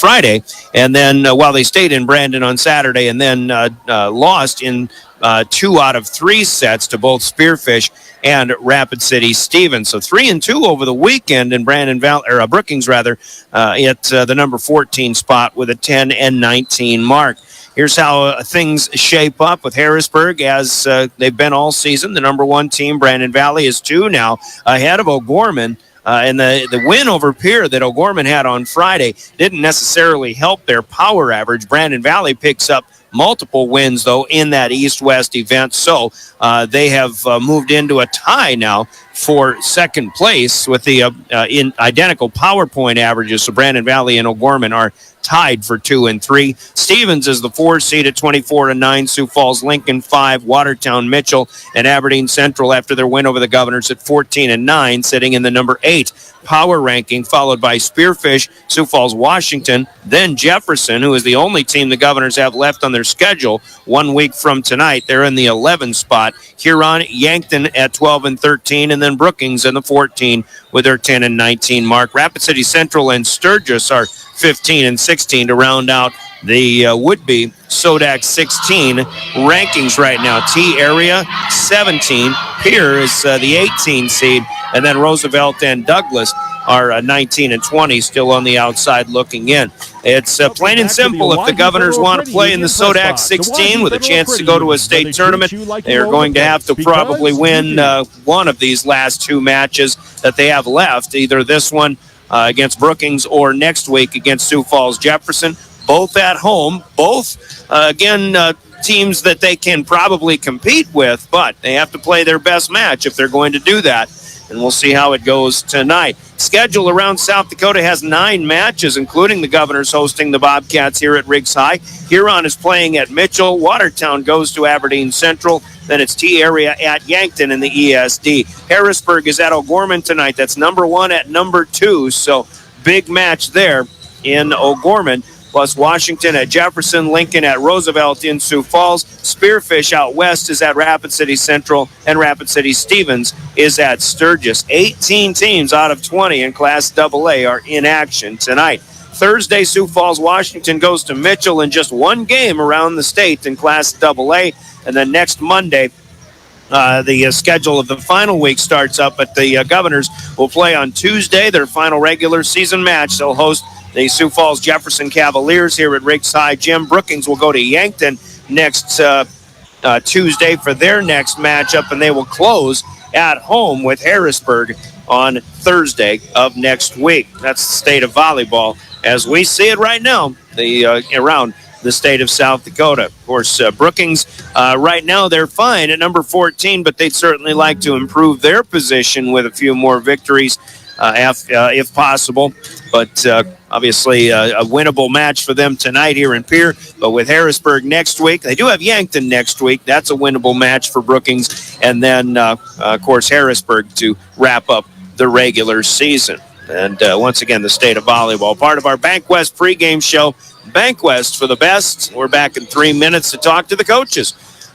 Friday, and then while they stayed in Brandon on Saturday, and then lost in 2 out of 3 sets to both Spearfish and Rapid City Stevens. So 3-2 over the weekend in Brookings at the number 14 spot with a 10-19 mark. Here's how things shape up with Harrisburg as they've been all season. The number 1 team, Brandon Valley, is 2 now ahead of O'Gorman. And the win over Pierre that O'Gorman had on Friday didn't necessarily help their power average. Brandon Valley picks up multiple wins, though, in that East-West event. So they have moved into a tie now for second place with the identical PowerPoint averages. So Brandon Valley and O'Gorman are tied for 2 and 3. Stevens is the 4 seed at 24-9. Sioux Falls, Lincoln 5. Watertown, Mitchell, and Aberdeen Central after their win over the Governors at 14-9, sitting in the number 8 power ranking, followed by Spearfish, Sioux Falls, Washington, then Jefferson, who is the only team the Governors have left on their schedule 1 week from tonight. They're in the 11th spot. Huron, Yankton at 12-13, and then Brookings in the 14 with their 10-19 mark. Rapid City Central and Sturgis are 15-16 to round out the would-be Sodak 16 rankings right now. T area 17. Pierre is the 18 seed, and then Roosevelt and Douglas are 19 and 20, still on the outside looking in. It's plain and simple. If the Governors want to play in the Sodak 16 with a chance to go to a state tournament, they are going to have to probably win one of these last 2 matches that they have left, either this one against Brookings or next week against Sioux Falls Jefferson. Both at home, both, teams that they can probably compete with, but they have to play their best match if they're going to do that. And we'll see how it goes tonight. Schedule around South Dakota has 9 matches, including the Governors hosting the Bobcats here at Riggs High. Huron is playing at Mitchell. Watertown goes to Aberdeen Central. Then it's T area at Yankton in the ESD. Harrisburg is at O'Gorman tonight. That's number 1 at number 2. So big match there in O'Gorman. Plus Washington at Jefferson, Lincoln at Roosevelt in Sioux Falls. Spearfish out west is at Rapid City Central, and Rapid City Stevens is at Sturgis. 18 teams out of 20 in Class AA are in action tonight. Thursday, Sioux Falls, Washington goes to Mitchell in just 1 game around the state in Class AA. And then next Monday, the schedule of the final week starts up, but the Governors will play on Tuesday, their final regular season match. They'll host the Sioux Falls Jefferson Cavaliers here at Riggs High Gym. Brookings will go to Yankton next Tuesday for their next matchup, and they will close at home with Harrisburg on Thursday of next week. That's the state of volleyball as we see it right now around the state of South Dakota. Of course, Brookings, right now they're fine at number 14, but they'd certainly like to improve their position with a few more victories if possible. But obviously a winnable match for them tonight here in Pierre. But with Harrisburg next week, they do have Yankton next week. That's a winnable match for Brookings. And then, of course, Harrisburg to wrap up the regular season. And once again, the state of volleyball. Part of our Bankwest pregame show, Bankwest for the best. We're back in 3 minutes to talk to the coaches.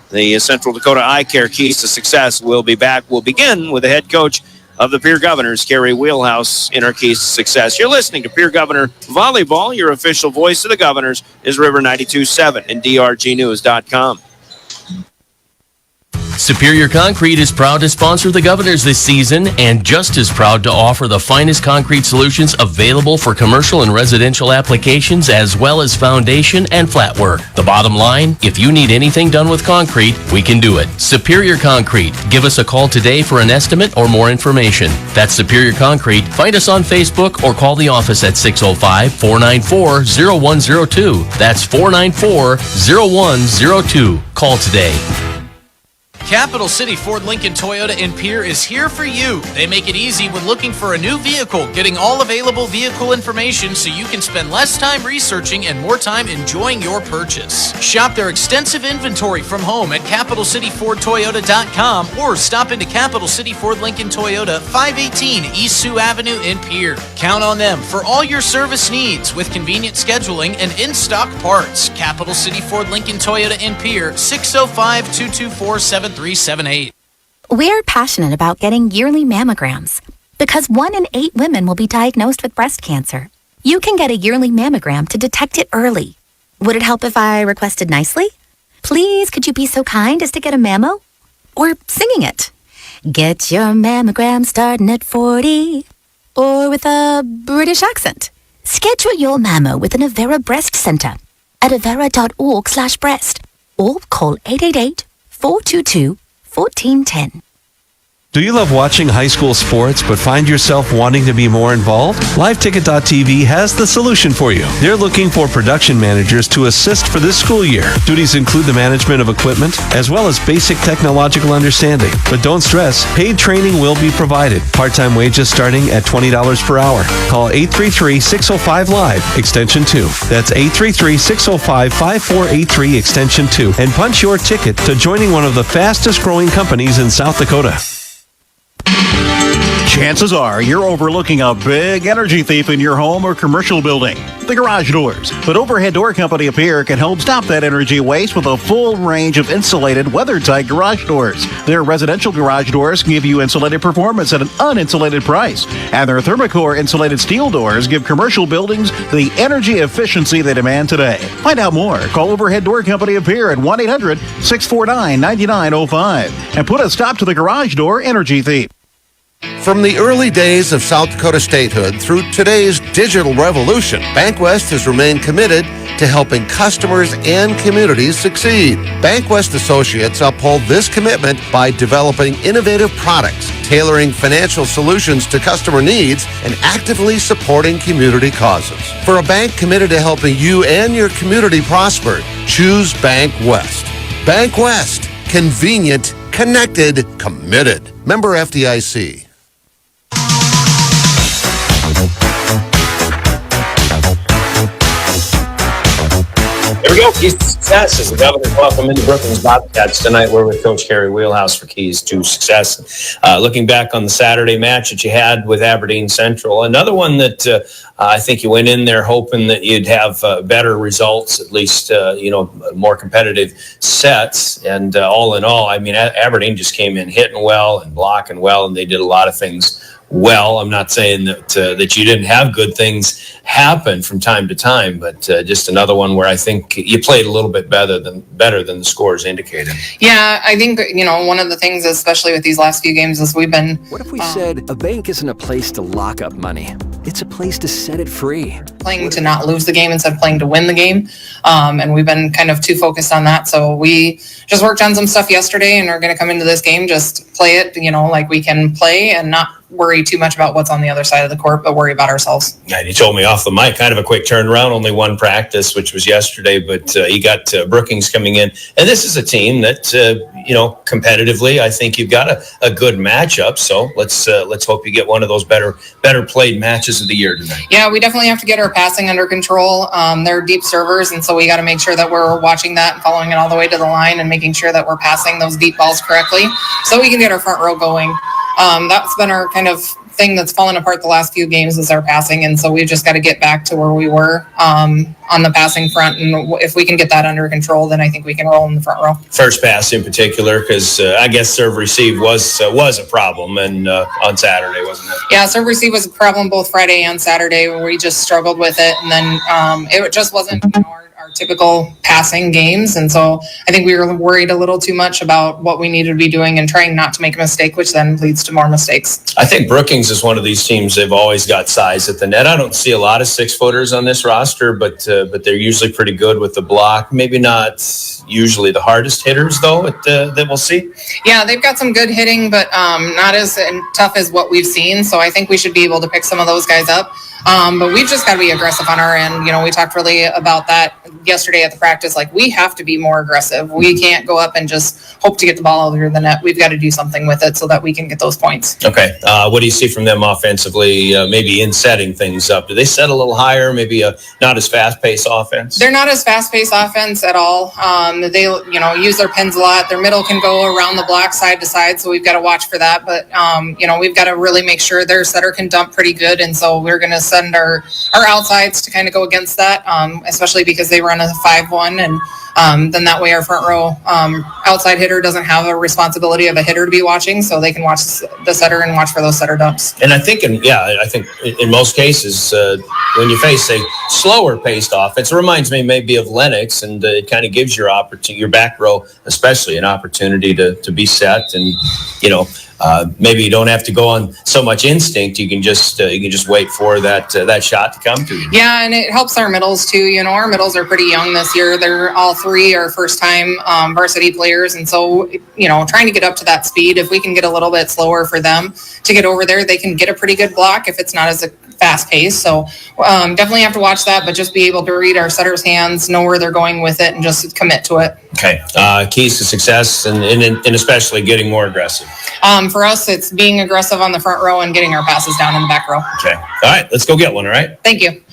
The Central Dakota Eye Care Keys to Success will be back. We'll begin with the head coach of the Pierre Governors, Kerry Wheelhouse, in our Keys to Success. You're listening to Pierre Governor Volleyball. Your official voice of the Governors is River 92.7 and drgnews.com. Superior Concrete is proud to sponsor the Governors this season and just as proud to offer the finest concrete solutions available for commercial and residential applications as well as foundation and flat work. The bottom line, if you need anything done with concrete, we can do it. Superior Concrete. Give us a call today for an estimate or more information. That's Superior Concrete. Find us on Facebook or call the office at 605-494-0102. That's 494-0102. Call today. Capital City Ford Lincoln Toyota in Pierre is here for you. They make it easy when looking for a new vehicle, getting all available vehicle information so you can spend less time researching and more time enjoying your purchase. Shop their extensive inventory from home at CapitalCityFordToyota.com or stop into Capital City Ford Lincoln Toyota, 518 East Sioux Avenue in Pierre. Count on them for all your service needs with convenient scheduling and in-stock parts. Capital City Ford Lincoln Toyota in Pierre, 605-224-7378. We're passionate about getting yearly mammograms because 1 in 8 women will be diagnosed with breast cancer. you can get a yearly mammogram to detect it early. Would it help if I requested nicely? Please, could you be so kind as to get a mammo? Or singing it. Get your mammogram starting at 40. Or with a British accent. Schedule your mammo with an Avera Breast Center at avera.org/breast or call 888-422-1410. Do you love watching high school sports but find yourself wanting to be more involved? LiveTicket.tv has the solution for you. They're looking for production managers to assist for this school year. Duties include the management of equipment as well as basic technological understanding. But don't stress, paid training will be provided. Part-time wages starting at $20 per hour. Call 833-605-LIVE, extension 2. That's 833-605-5483, extension 2, and punch your ticket to joining one of the fastest growing companies in South Dakota. Chances are you're overlooking a big energy thief in your home or commercial building. The garage doors. But Overhead Door Company of Pierre can help stop that energy waste with a full range of insulated, weather-tight garage doors. Their residential garage doors give you insulated performance at an uninsulated price. And their Thermocore insulated steel doors give commercial buildings the energy efficiency they demand today. Find out more. Call Overhead Door Company of Pierre at 1-800-649-9905 and put a stop to the garage door energy thief. From the early days of South Dakota statehood through today's digital revolution, BankWest has remained committed to helping customers and communities succeed. BankWest Associates uphold this commitment by developing innovative products, tailoring financial solutions to customer needs, and actively supporting community causes. For a bank committed to helping you and your community prosper, choose BankWest. BankWest. Convenient, connected, committed. Member FDIC. Here we go. Keys to Success as the Governor's welcome into Brookings Bobcats tonight. We're with Coach Harry Wheelhouse for Keys to Success. Looking back on the Saturday match that you had with Aberdeen Central, another one that I think you went in there hoping that you'd have better results, at least, more competitive sets. And all in all, I mean, Aberdeen just came in hitting well and blocking well, and they did a lot of things well. I'm not saying that you didn't have good things happen from time to time, but just another one where I think you played a little bit better than the scores indicated. Yeah, I think, one of the things, especially with these last few games, is we've been... What if we said a bank isn't a place to lock up money? It's a place to set it free. Playing to not lose the game instead of playing to win the game. And we've been kind of too focused on that. So we just worked on some stuff yesterday and are going to come into this game, just play it, like we can play and not worry too much about what's on the other side of the court, but worry about ourselves. Yeah, you told me off the mic, kind of a quick turnaround, only one practice, which was yesterday, but you got Brookings coming in. And this is a team that, competitively, I think you've got a good matchup. So let's hope you get one of those better played matches of the year tonight. Yeah, we definitely have to get our passing under control. They're deep servers, and so we got to make sure that we're watching that and following it all the way to the line and making sure that we're passing those deep balls correctly so we can get our front row going. That's been our kind of thing that's fallen apart the last few games is our passing. And so we've just got to get back to where we were on the passing front. And if we can get that under control, then I think we can roll in the front row. First pass in particular, because I guess serve receive was a problem and on Saturday, wasn't it? Yeah, serve receive was a problem both Friday and Saturday where we just struggled with it. And then it just wasn't our typical passing games. And so I think we were worried a little too much about what we needed to be doing and trying not to make a mistake, which then leads to more mistakes. I think Brookings is one of these teams, they've always got size at the net. I don't see a lot of 6-footers on this roster, but they're usually pretty good with the block. Maybe not usually the hardest hitters, though, that we'll see. Yeah, they've got some good hitting, but not as tough as what we've seen. So I think we should be able to pick some of those guys up. But we've just got to be aggressive on our end. We talked really about that yesterday at the practice. Like, we have to be more aggressive. We can't go up and just hope to get the ball over the net. We've got to do something with it so that we can get those points. Okay. What do you see from them offensively, maybe in setting things up? Do they set a little higher, maybe not as fast-paced offense? They're not as fast-paced offense at all. They, use their pins a lot. Their middle can go around the block side to side, so we've got to watch for that. But, we've got to really make sure their setter can dump pretty good, and so we're going to set send our outsides to kind of go against that, especially because they run a 5-1, and then that way our front row outside hitter doesn't have a responsibility of a hitter to be watching, so they can watch the setter and watch for those setter dumps. And I think in most cases, when you face a slower paced offense, it reminds me maybe of Lennox, and it kind of gives your back row, especially, an opportunity to be set, and maybe you don't have to go on so much instinct. You can just wait for that shot to come to you. Yeah, and it helps our middles too. Our middles are pretty young this year. They're all 3 are first time varsity players, and so trying to get up to that speed. If we can get a little bit slower for them to get over there, they can get a pretty good block if it's not as fast pace. So definitely have to watch that, but just be able to read our setters' hands, know where they're going with it, and just commit to it. Okay. Keys to success, and especially getting more aggressive. For us, it's being aggressive on the front row and getting our passes down in the back row. Okay. All right. Let's go get one. All right. Thank you.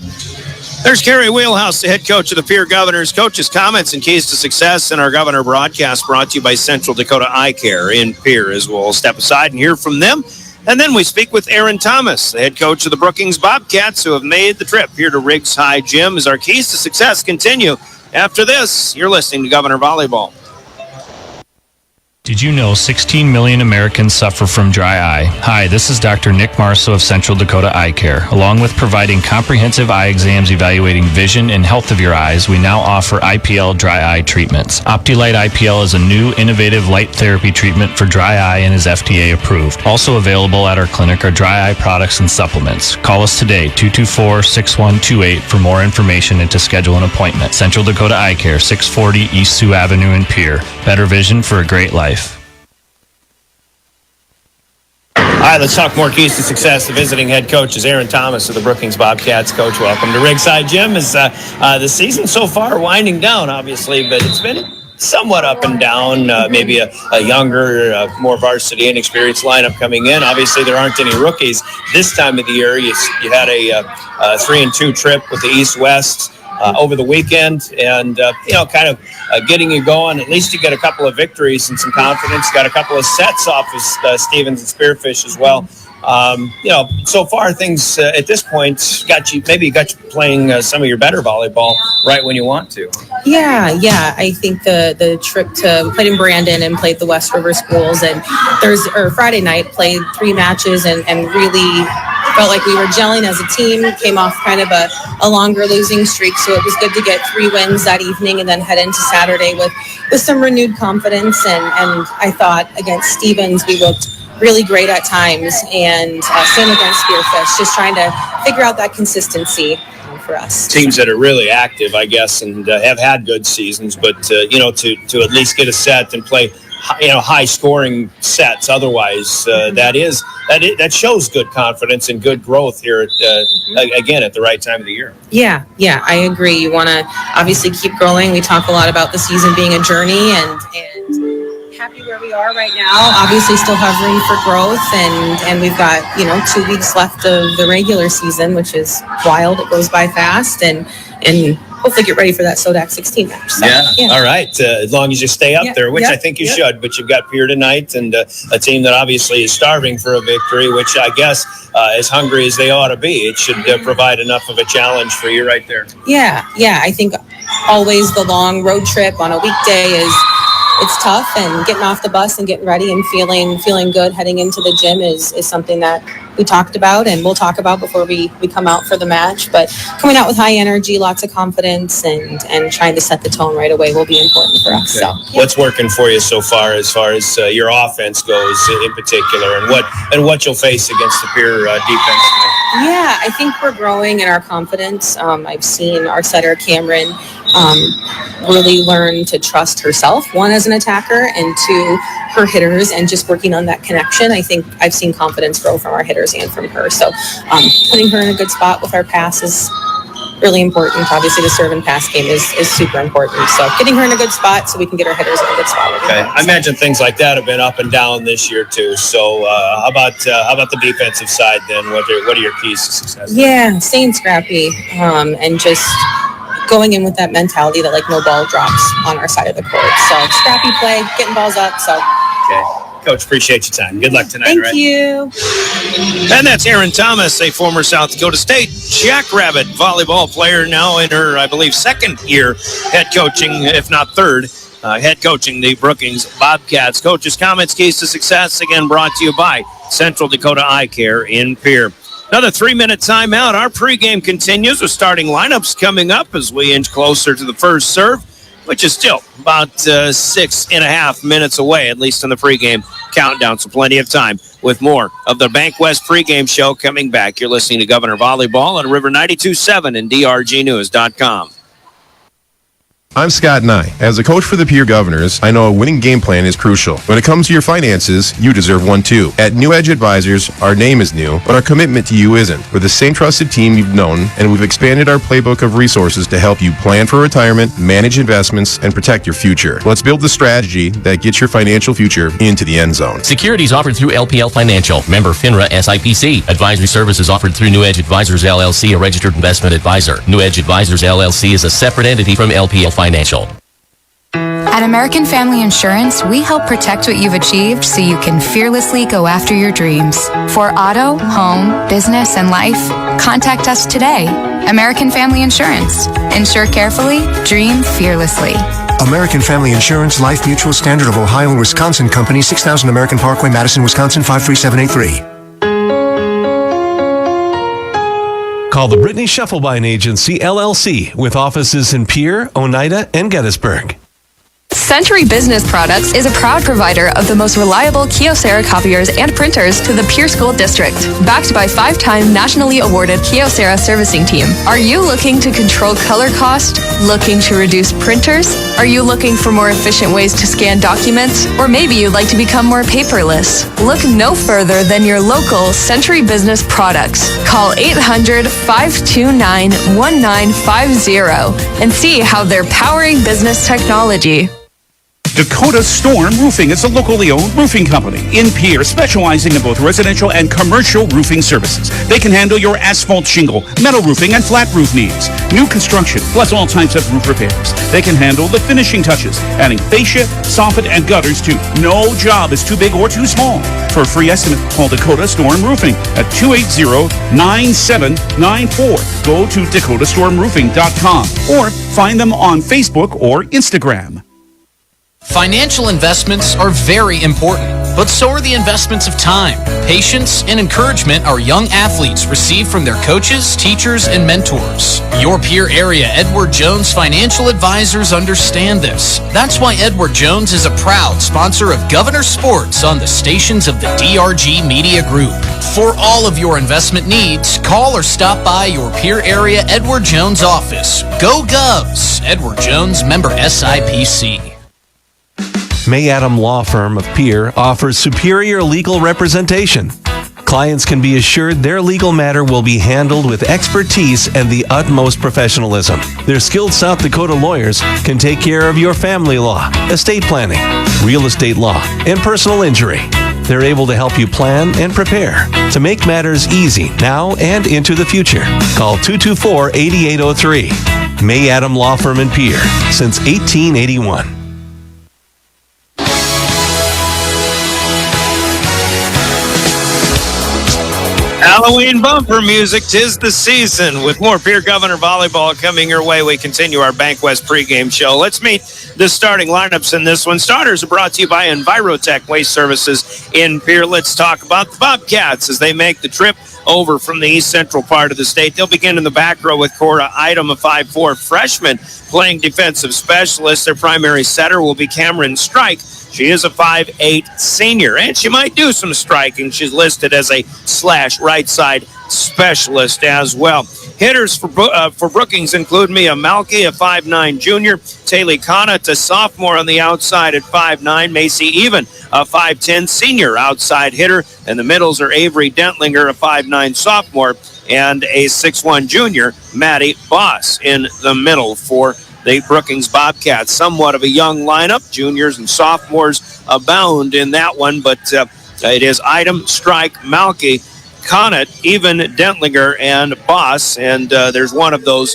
There's Carrie Wheelhouse, the head coach of the Pierre Governors. Coach's comments and keys to success in our Governor broadcast brought to you by Central Dakota Eye Care in Pierre, as we'll step aside and hear from them. And then we speak with Aaron Thomas, the head coach of the Brookings Bobcats, who have made the trip here to Riggs High Gym, as our keys to success continue. After this, you're listening to Governor Volleyball. Did you know 16 million Americans suffer from dry eye? Hi, this is Dr. Nick Marso of Central Dakota Eye Care. Along with providing comprehensive eye exams evaluating vision and health of your eyes, we now offer IPL dry eye treatments. OptiLight IPL is a new, innovative light therapy treatment for dry eye and is FDA approved. Also available at our clinic are dry eye products and supplements. Call us today, 224-6128, for more information and to schedule an appointment. Central Dakota Eye Care, 640 East Sioux Avenue in Pierre. Better vision for a great life. All right, let's talk more keys to success. The visiting head coach is Aaron Thomas of the Brookings Bobcats. Coach, welcome to Riggs High Gym. Is the season so far winding down, obviously, but it's been somewhat up and down. Maybe a younger, more varsity inexperienced lineup coming in. Obviously, there aren't any rookies this time of the year. You had a 3-2 trip with the East-West over the weekend, and kind of getting you going. At least you get a couple of victories and some confidence. Got a couple of sets off of Stevens and Spearfish as well. So far things at this point got you playing some of your better volleyball right when you want to. Yeah. I think the trip we played in Brandon and played the West River schools, and Friday night played 3 matches and really felt like we were gelling as a team. Came off kind of a longer losing streak, so it was good to get 3 wins that evening and then head into Saturday with some renewed confidence. And I thought against Stevens we looked really great at times, and same against Spearfish, just trying to figure out that consistency for us. Teams that are really active, I guess, and have had good seasons, but to at least get a set and play high scoring sets. Otherwise, that shows good confidence and good growth here again at the right time of the year. Yeah, I agree. You want to obviously keep growing. We talk a lot about the season being a journey, and happy where we are right now. Obviously still have room for growth, and we've got 2 weeks left of the regular season, which is wild. It goes by fast, and hopefully get ready for that SODAC 16 match. So, yeah. All right. As long as you stay up there, which I think you should. But you've got Pierre tonight, and a team that obviously is starving for a victory, which I guess as hungry as they ought to be, it should provide enough of a challenge for you right there. Yeah. I think always the long road trip on a weekday it's tough, and getting off the bus and getting ready and feeling good heading into the gym is something that we talked about and we'll talk about before we come out for the match. But coming out with high energy, lots of confidence, and trying to set the tone right away will be important for us. Okay. So, what's working for you so far as your offense goes in particular, and what you'll face against the Pierre defense today? Yeah, I think we're growing in our confidence. I've seen our setter Cameron really learn to trust herself, 1 as an attacker, and 2 her hitters, and just working on that connection. I think I've seen confidence grow from our hitters and from her. So putting her in a good spot with our pass is really important. Obviously the serve and pass game is super important. So getting her in a good spot so we can get our hitters in a good spot. Okay. I imagine things like that have been up and down this year too. So how about the defensive side then? What are your keys to success? Yeah, staying scrappy, and just going in with that mentality that no ball drops on our side of the court. So scrappy play, getting balls up. So okay. Coach, appreciate your time. Good luck tonight. Thank you. And that's Erin Thomas, a former South Dakota State Jackrabbit volleyball player, now in her, I believe, second year head coaching, if not third, head coaching the Brookings Bobcats. Coach's comments, keys to success, again brought to you by Central Dakota Eye Care in Pierre. Another 3-minute timeout. Our pregame continues with starting lineups coming up as we inch closer to the first serve, which is still about 6.5 minutes away, at least in the pregame countdown. So plenty of time with more of the Bank West pregame show coming back. You're listening to Governor Volleyball on River 92.7 and drgnews.com. I'm Scott Nye. As a coach for the Pierre Governors, I know a winning game plan is crucial. When it comes to your finances, you deserve one too. At New Edge Advisors, our name is new, but our commitment to you isn't. We're the same trusted team you've known, and we've expanded our playbook of resources to help you plan for retirement, manage investments, and protect your future. Let's build the strategy that gets your financial future into the end zone. Securities offered through LPL Financial, member FINRA SIPC. Advisory services offered through New Edge Advisors LLC, a registered investment advisor. New Edge Advisors LLC is a separate entity from LPL Financial. At American Family Insurance, we help protect what you've achieved so you can fearlessly go after your dreams. For auto, home, business, and life, contact us today. American Family Insurance. Insure carefully, dream fearlessly. American Family Insurance, Life Mutual, Standard of Ohio and Wisconsin Company, 6000 American Parkway, Madison, Wisconsin, 53783. Call the Brittany Scheffelbein Agency, LLC, with offices in Pierre, Oneida, and Gettysburg. Century Business Products is a proud provider of the most reliable Kyocera copiers and printers to the Pierre School District. Backed by 5-time nationally awarded Kyocera servicing team. Are you looking to control color cost? Looking to reduce printers? Are you looking for more efficient ways to scan documents? Or maybe you'd like to become more paperless? Look no further than your local Century Business Products. Call 800-529-1950 and see how they're powering business technology. Dakota Storm Roofing is a locally owned roofing company in Pierre, specializing in both residential and commercial roofing services. They can handle your asphalt shingle, metal roofing, and flat roof needs. New construction, plus all types of roof repairs. They can handle the finishing touches, adding fascia, soffit, and gutters too. No job is too big or too small. For a free estimate, call Dakota Storm Roofing at 280-9794. Go to dakotastormroofing.com or find them on Facebook or Instagram. Financial investments are very important, but so are the investments of time, patience, and encouragement our young athletes receive from their coaches, teachers, and mentors. Your Pierre area Edward Jones financial advisors understand this. That's why Edward Jones is a proud sponsor of Governor Sports on the stations of the DRG Media Group. For all of your investment needs, call or stop by your Pierre area Edward Jones office. Go Govs! Edward Jones, member SIPC. May Adam Law Firm of Pierre offers superior legal representation. Clients can be assured their legal matter will be handled with expertise and the utmost professionalism. Their skilled South Dakota lawyers can take care of your family law, estate planning, real estate law, and personal injury. They're able to help you plan and prepare to make matters easy now and into the future. Call 224-8803. May Adam Law Firm in Pierre since 1881. Halloween bumper music, 'tis the season. With more Pierre Governor Volleyball coming your way, we continue our Bank West pregame show. Let's meet the starting lineups in this one. Starters are brought to you by Envirotech Waste Services in Pierre. Let's talk about the Bobcats as they make the trip over from the east central part of the state. They'll begin in the back row with Cora Idom, a 5'4" freshman playing defensive specialist. Their primary setter will be Cameron Strike. She is a 5'8" senior, and she might do some striking. She's listed as a / right side specialist as well. Hitters for Brookings include Mia Malky, a 5'9" junior. Taylor Connaught, a sophomore on the outside at 5'9". Macy Even, a 5'10" senior outside hitter. And the middles are Avery Dentlinger, a 5'9" sophomore, and a 6'1" junior, Maddie Boss, in the middle for the Brookings Bobcats. Somewhat of a young lineup. Juniors and sophomores abound in that one, but it is Idom, Strike, Malky, Connaught, Even, Dentlinger, and Boss, and there's one of those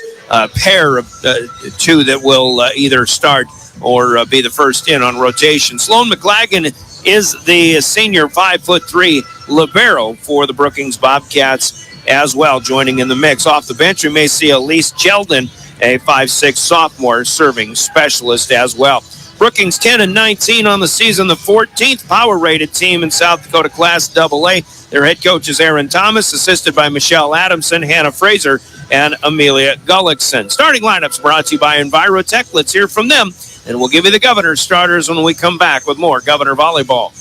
pair of two that will either start or be the first in on rotation. Sloan McLagan is the senior 5'3" libero for the Brookings Bobcats as well, joining in the mix. Off the bench, we may see Elise Jeldon, a 5'6" sophomore serving specialist as well. Brookings 10-19 on the season, the 14th power-rated team in South Dakota Class AA. Their head coach is Aaron Thomas, assisted by Michelle Adamson, Hannah Fraser, and Amelia Gullickson. Starting lineups brought to you by Envirotech. Let's hear from them, and we'll give you the Governor's starters when we come back with more Governor Volleyball.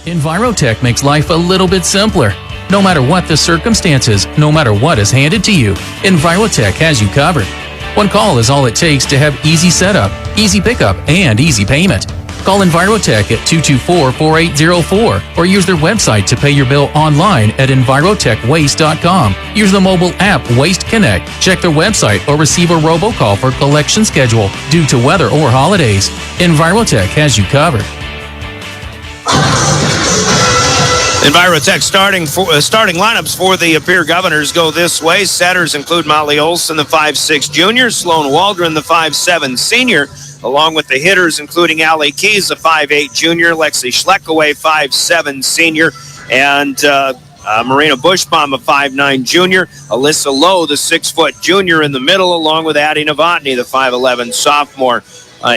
Envirotech makes life a little bit simpler. No matter what the circumstances, no matter what is handed to you, Envirotech has you covered. One call is all it takes to have easy setup, easy pickup, and easy payment. Call Envirotech at 224-4804 or use their website to pay your bill online at envirotechwaste.com. Use the mobile app Waste Connect. Check their website or receive a robocall for collection schedule due to weather or holidays. Envirotech has you covered. Envirotech starting lineups for the Pierre Governors go this way. Setters include Molly Olson, the 5'6" junior, Sloan Waldron, the 5'7" senior, along with the hitters including Allie Keys, the 5'8" junior, Lexi Schleckaway, 5'7" senior, and Marina Bushbaum, a 5'9" junior, Alyssa Lowe, the 6' junior in the middle, along with Addie Novotny, the 5'11" sophomore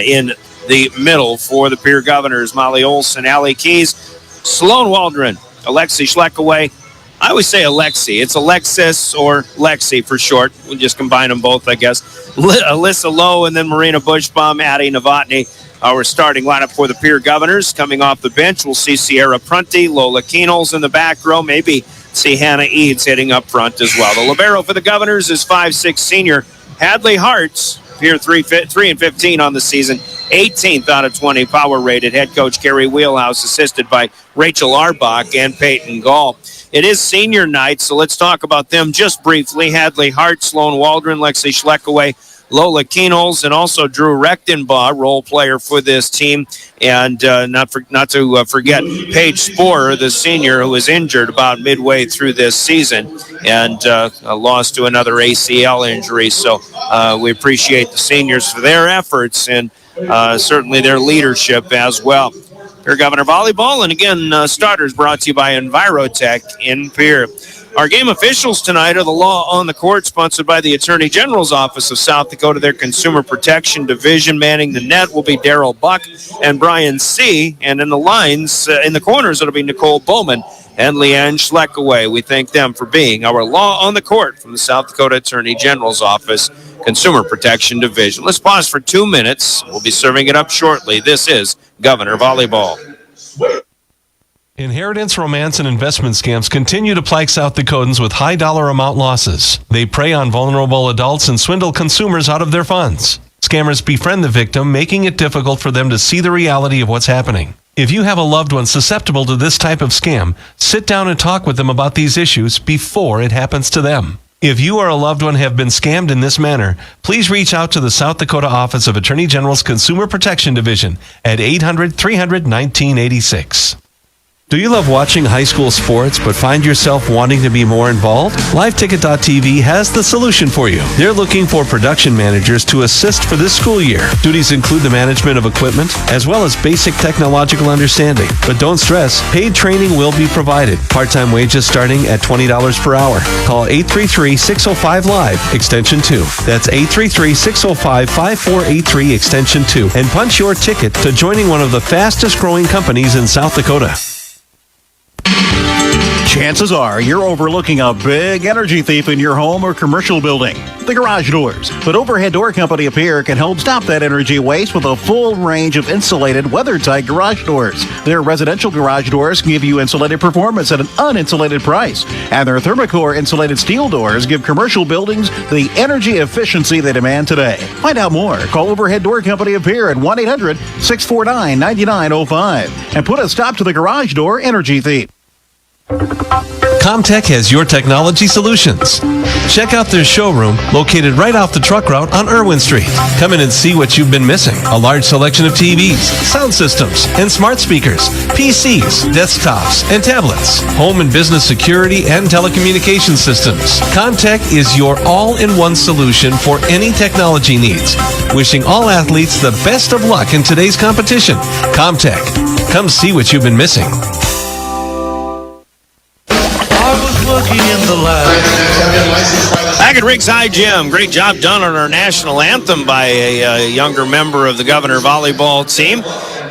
in the middle for the Pierre Governors. Molly Olson, Allie Keys, Sloan Waldron, Alexi Schleckaway. I always say Alexi. It's Alexis or Lexi for short. We'll just combine them both, I guess. Alyssa Lowe and then Marina Bushbaum, Addie Novotny. Our starting lineup for the Pierre Governors. Coming off the bench, we'll see Sierra Prunty, Lola Keenels in the back row. Maybe see Hannah Eads hitting up front as well. The libero for the Governors is 5'6" senior Hadley Hartz. Pierre 3-15 on the season, 18th out of 20 power rated. Head coach Carrie Wheelhouse, assisted by Rachel Arbach and Peyton Gall. It is senior night, so let's talk about them just briefly. Hadley Hart, Sloan Waldron, Lexi Schleckaway, Lola Keenels, and also Drew Rechtenbaugh, role player for this team. And not to forget Paige Sporer, the senior, who was injured about midway through this season and lost to another ACL injury. So we appreciate the seniors for their efforts and certainly their leadership as well. Pierre Governor Volleyball, and again, starters brought to you by Envirotech in Pierre. Our game officials tonight are the Law on the Court, sponsored by the Attorney General's Office of South Dakota, their Consumer Protection Division. Manning the net will be Daryl Buck and Brian C. And in the lines, in the corners, it'll be Nicole Bowman and Leanne Schleckaway. We thank them for being our Law on the Court from the South Dakota Attorney General's Office, Consumer Protection Division. Let's pause for 2 minutes. We'll be serving it up shortly. This is Governor Volleyball. Inheritance, romance, and investment scams continue to plague South Dakotans with high dollar amount losses. They prey on vulnerable adults and swindle consumers out of their funds. Scammers befriend the victim, making it difficult for them to see the reality of what's happening. If you have a loved one susceptible to this type of scam, sit down and talk with them about these issues before it happens to them. If you or a loved one have been scammed in this manner, please reach out to the South Dakota Office of Attorney General's Consumer Protection Division at 800-300-1986. Do you love watching high school sports but find yourself wanting to be more involved? LiveTicket.tv has the solution for you. They're looking for production managers to assist for this school year. Duties include the management of equipment as well as basic technological understanding. But don't stress, paid training will be provided. Part-time wages starting at $20 per hour. Call 833-605-LIVE, extension 2. That's 833-605-5483, extension 2. And punch your ticket to joining one of the fastest growing companies in South Dakota. Chances are you're overlooking a big energy thief in your home or commercial building. The garage doors. But Overhead Door Company of Pierre can help stop that energy waste with a full range of insulated, weather-tight garage doors. Their residential garage doors can give you insulated performance at an uninsulated price. And their Thermocore insulated steel doors give commercial buildings the energy efficiency they demand today. Find out more. Call Overhead Door Company of Pierre at 1-800-649-9905 and put a stop to the garage door energy thief. Comtech has your technology solutions. Check out their showroom located right off the truck route on Irwin Street. Come in and see what you've been missing. A large selection of TVs, sound systems, and smart speakers, PCs, desktops, and tablets, home and business security and telecommunication systems. Comtech is your all-in-one solution for any technology needs. Wishing all athletes the best of luck in today's competition. Comtech. Come see what you've been missing. Back at Riggs High Gym, great job done on our national anthem by a younger member of the Governor volleyball team.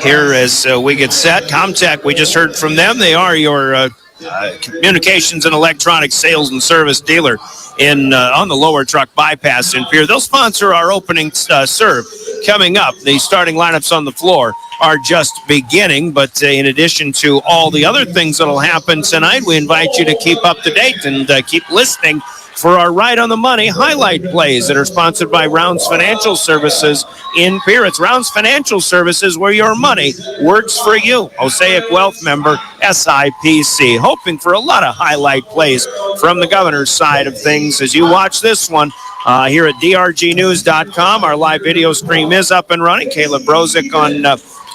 Here as we get set, Comtech, we just heard from them. They are your communications and electronic sales and service dealer in on the lower truck bypass in Pierre. They'll sponsor our opening serve coming up. The starting lineups on the floor are just beginning, but in addition to all the other things that'll happen tonight, we invite you to keep up to date and keep listening for our Right on the Money highlight plays that are sponsored by Rounds Financial Services in Pierre. It's Rounds Financial Services, where your money works for you. Osaic Wealth member SIPC. Hoping for a lot of highlight plays from the Governor's side of things as you watch this one here at drgnews.com. Our live video stream is up and running. Caleb Brozick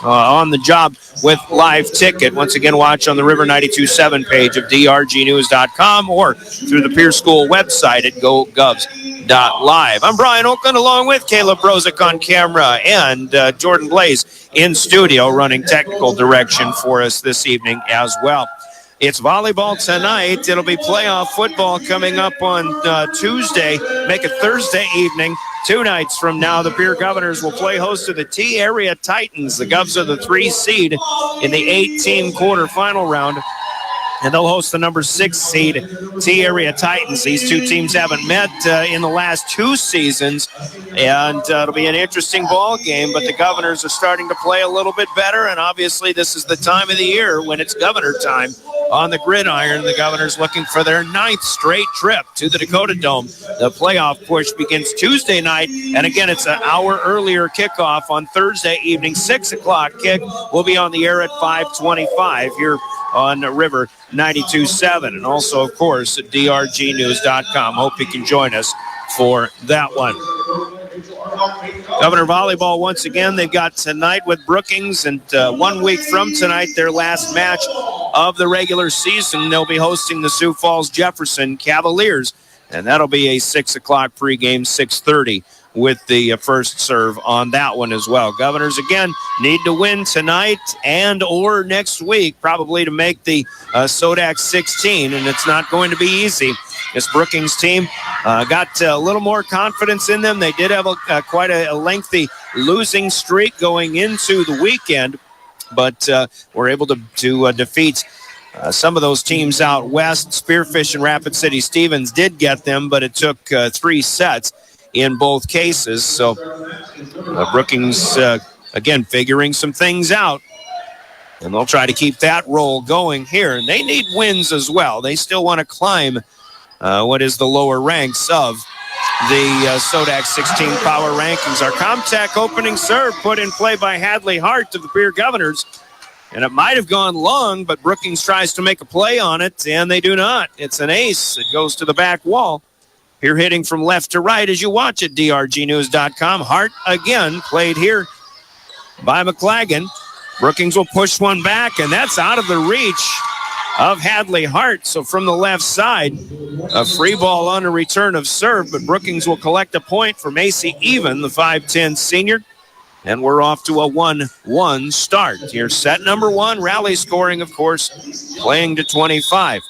on the job with Live Ticket. Once again, watch on the River 92.7 page of drgnews.com or through the Pierce School website at gogovs.live. I'm Brian Oakland along with Caleb Brozick on camera and Jordan Blaze in studio running technical direction for us this evening as well. It's volleyball tonight. It'll be playoff football coming up on Tuesday. Make it Thursday evening. 2 nights from now, the Pierre Governors will play host to the T-Area Titans. The Govs are the 3 seed in the 8-team quarterfinal round, and they'll host the number 6 seed T-Area Titans. These two teams haven't met in the last 2 seasons, and it'll be an interesting ball game, but the Governors are starting to play a little bit better, and obviously this is the time of the year when it's Governor time on the gridiron. The Governors looking for their 9th straight trip to the Dakota Dome. The playoff push begins Tuesday night, and again, it's an hour earlier kickoff on Thursday evening. 6 o'clock kick. We'll be on the air at 5:25 here on River 92.7, and also, of course, at drgnews.com. Hope you can join us for that one. Governor Volleyball, once again, they've got tonight with Brookings, and 1 week from tonight, their last match of the regular season. They'll be hosting the Sioux Falls Jefferson Cavaliers, and that'll be a 6 o'clock pregame, 6:30 with the first serve on that one as well. Governors, again, need to win tonight and or next week, probably to make the SODAC 16, and it's not going to be easy. This Brookings team got a little more confidence in them. They did have quite a lengthy losing streak going into the weekend, but were able to defeat some of those teams out west. Spearfish and Rapid City Stevens did get them, but it took 3 sets in both cases. So Brookings, again, figuring some things out, and they'll try to keep that roll going here. And they need wins as well. They still want to climb what is the lower ranks of the SODAC 16 power rankings. Our Comtech opening serve put in play by Hadley Hart of the Pierre Governors. And it might have gone long, but Brookings tries to make a play on it, and they do not. It's an ace. It goes to the back wall. Here hitting from left to right as you watch at drgnews.com. Hart again played here by McLagan. Brookings will push one back, and that's out of the reach of Hadley Hart. So from the left side, a free ball on a return of serve, but Brookings will collect a point for Macy Even, the 5'10 senior. And we're off to a 1-1 start. Here's set number 1. Rally scoring, of course, playing to 25.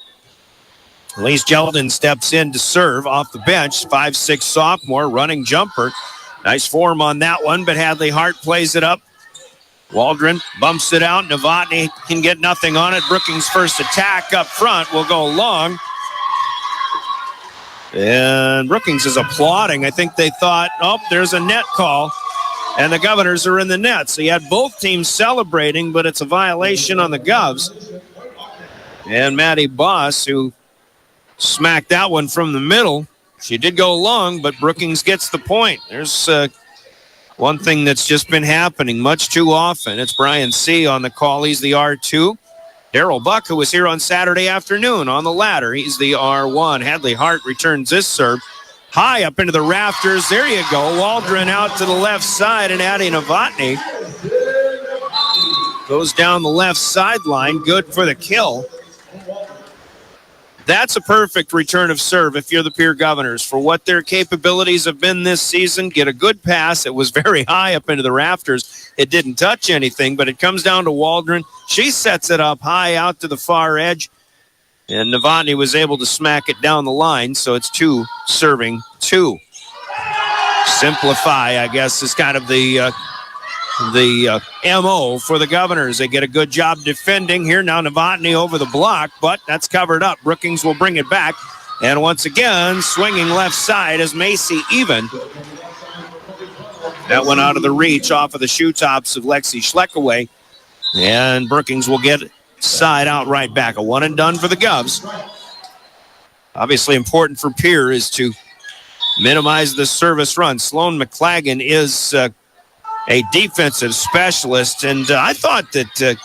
Elise Gelden steps in to serve off the bench. 5'6 sophomore, running jumper. Nice form on that one, but Hadley Hart plays it up. Waldron bumps it out. Novotny can get nothing on it. Brookings' first attack up front will go long. And Brookings is applauding. I think they thought, oh, there's a net call. And the Governors are in the net. So you had both teams celebrating, but it's a violation on the Govs. And Maddie Boss, who smacked that one from the middle. She did go long, but Brookings gets the point. There's one thing that's just been happening much too often. It's Brian C. on the call. He's the R2. Darrell Buck, who was here on Saturday afternoon on the ladder. He's the R1. Hadley Hart returns this serve. High up into the rafters. There you go. Waldron out to the left side, and Addie Novotny goes down the left sideline. Good for the kill. That's a perfect return of serve if you're the Pierre Governors. For what their capabilities have been this season, get a good pass. It was very high up into the rafters. It didn't touch anything, but it comes down to Waldron. She sets it up high out to the far edge, and Novotny was able to smack it down the line, so it's 2 serving 2. Simplify, I guess, is kind of the MO for the Governors. They get a good job defending here. Now Novotny over the block, but that's covered up. Brookings will bring it back. And once again, swinging left side is Macy Even. That went out of the reach off of the shoe tops of Lexi Schleckaway. And Brookings will get side out right back. A one and done for the Govs. Obviously important for Pierre is to minimize the service run. Sloan McClagan is a defensive specialist, and I thought that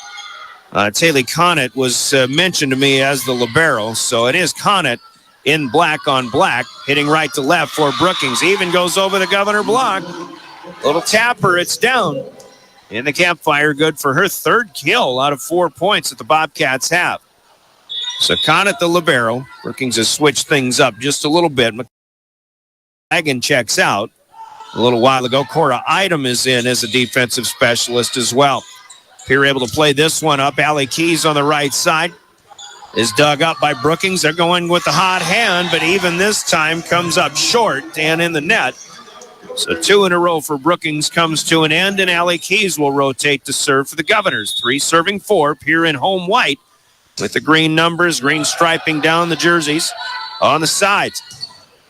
Taylor Connett was mentioned to me as the libero, so it is Connett in black on black, hitting right to left for Brookings. Even goes over the Governor block. Little tapper, it's down. In the campfire, good for her 3rd kill out of 4 points that the Bobcats have. So Connett the libero. Brookings has switched things up just a little bit. McClagan checks out. A little while ago, Cora Idem is in as a defensive specialist as well. Pierre able to play this one up. Allie Keys on the right side is dug up by Brookings. They're going with the hot hand, but even this time comes up short and in the net. So 2 in a row for Brookings comes to an end, and Allie Keys will rotate to serve for the Governors. 3 serving 4. Pierre in home white with the green numbers, green striping down the jerseys on the sides.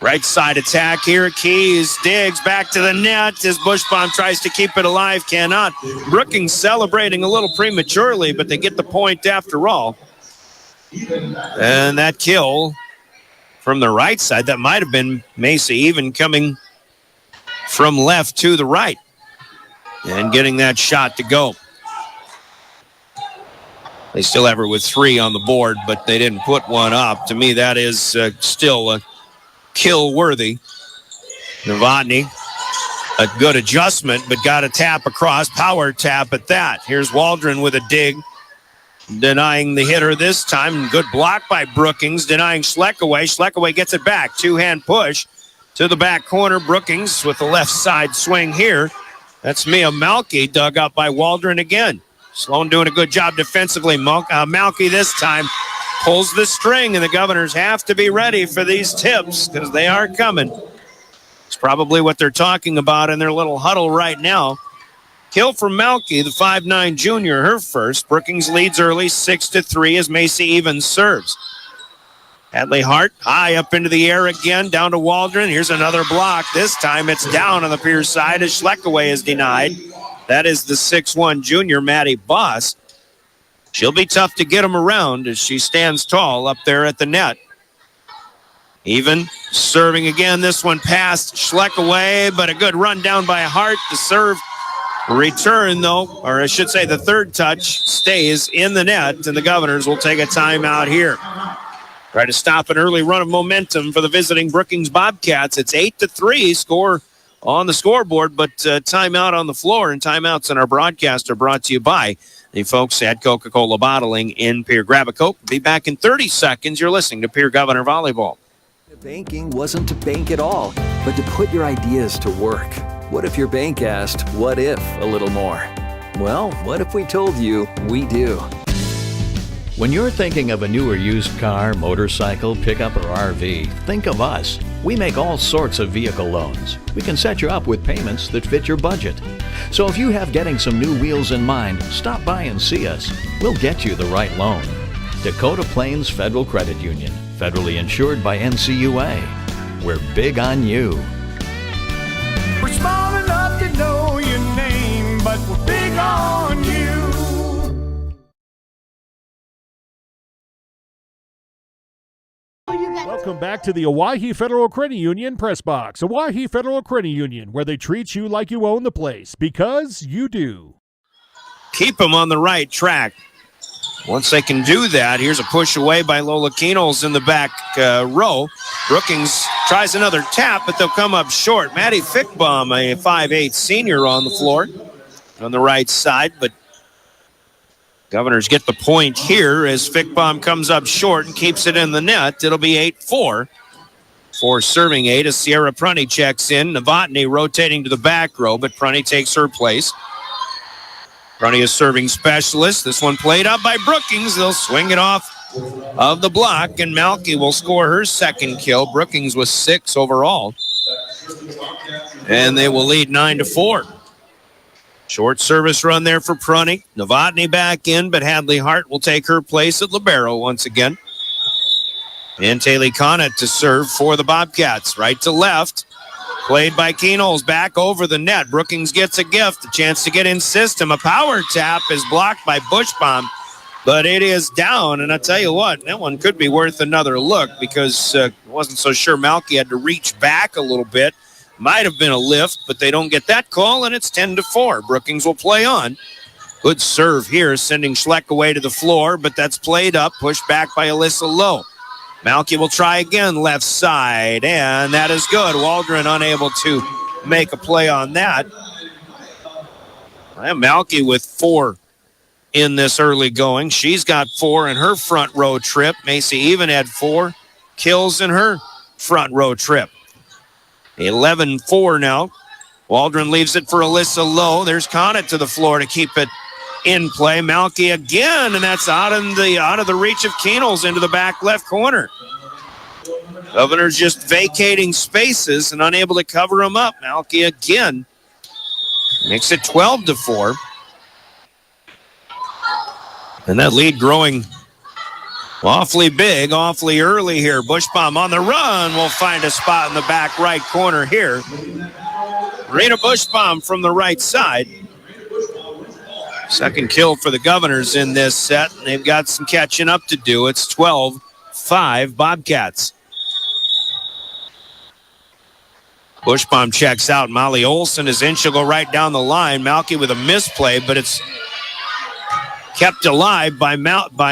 Right side attack here. Keys digs back to the net as Bushbaum tries to keep it alive. Cannot. Brookings celebrating a little prematurely, but they get the point after all. And that kill from the right side, that might have been Macy Even coming from left to the right and getting that shot to go. They still have her with 3 on the board, but they didn't put one up. To me, that is still a kill worthy. Novotny, a good adjustment, but got a tap across, power tap at that. Here's Waldron with a dig, denying the hitter this time. Good block by Brookings, denying Schleckaway. Schleckaway gets it back. 2-hand push to the back corner. Brookings with the left side swing here. That's Mia Malky, dug up by Waldron again. Sloan doing a good job defensively. Malky this time pulls the string, and the Governors have to be ready for these tips because they are coming. It's probably what they're talking about in their little huddle right now. Kill from Malky, the 5'9 junior, her first. Brookings leads early 6-3 as Macy Even serves. Hadley Hart high up into the air again, down to Waldron. Here's another block. This time it's down on the Pierce side as Schleckaway is denied. That is the 6'1 junior, Maddie Boss. She'll be tough to get him around as she stands tall up there at the net. Even serving again. This one past Schleckaway, but a good run down by Hart. The serve return, though, or I should say the third touch, stays in the net, and the Governors will take a timeout here. Try to stop an early run of momentum for the visiting Brookings Bobcats. It's 8-3 score on the scoreboard, but timeout on the floor, and timeouts in our broadcast are brought to you by the folks at Coca-Cola Bottling in Pierre. Grab a Coke. Be back in 30 seconds. You're listening to Pierre Governor Volleyball. Banking wasn't to bank at all, but to put your ideas to work. What if your bank asked, what if a little more? Well, what if we told you we do? When you're thinking of a new or used car, motorcycle, pickup, or RV, think of us. We make all sorts of vehicle loans. We can set you up with payments that fit your budget. So if you have getting some new wheels in mind, stop by and see us. We'll get you the right loan. Dakota Plains Federal Credit Union, federally insured by NCUA. We're big on you. We're small enough to know your name, but we're big on you. Welcome back to the Owyhee Federal Credit Union Press Box. Owyhee Federal Credit Union, where they treat you like you own the place, because you do. Keep them on the right track. Once they can do that, here's a push away by Lola Keenels in the back row. Brookings tries another tap, but they'll come up short. Maddie Fickbaum, a 5'8 senior on the floor on the right side, but Governors get the point here as Fickbaum comes up short and keeps it in the net. It'll be 8-4. For serving 8 as Sierra Prunty checks in. Novotny rotating to the back row, but Prunty takes her place. Prunty is serving specialist. This one played up by Brookings. They'll swing it off of the block, and Malky will score her second kill. Brookings was 6 overall. And they will lead 9-4. Short service run there for Prunty. Novotny back in, but Hadley Hart will take her place at libero once again. And Taylor Connett to serve for the Bobcats. Right to left. Played by Keenels. Back over the net. Brookings gets a gift. A chance to get in system. A power tap is blocked by Bushbaum. But it is down. And I tell you what, that one could be worth another look because I wasn't so sure Malky had to reach back a little bit. Might have been a lift, but they don't get that call, and it's 10-4. Brookings will play on. Good serve here, sending Schleck away to the floor, but that's played up, pushed back by Alyssa Lowe. Malky will try again, left side, and that is good. Waldron unable to make a play on that. Malky with 4 in this early going. She's got 4 in her front row trip. Macy even had 4 kills in her front row trip. 11-4 now. Waldron leaves it for Alyssa Lowe. There's Connett to the floor to keep it in play. Malky again, and that's out of the reach of Keenels into the back left corner. Governor's just vacating spaces and unable to cover them up. Malky again makes it 12-4. And that lead growing awfully big, awfully early here. Bushbaum on the run will find a spot in the back right corner here. Rita Bushbaum from the right side. Second kill for the Governors in this set. They've got some catching up to do. It's 12-5 Bobcats. Bushbaum checks out. Molly Olson is in. She'll go right down the line. Malky with a misplay, but it's kept alive by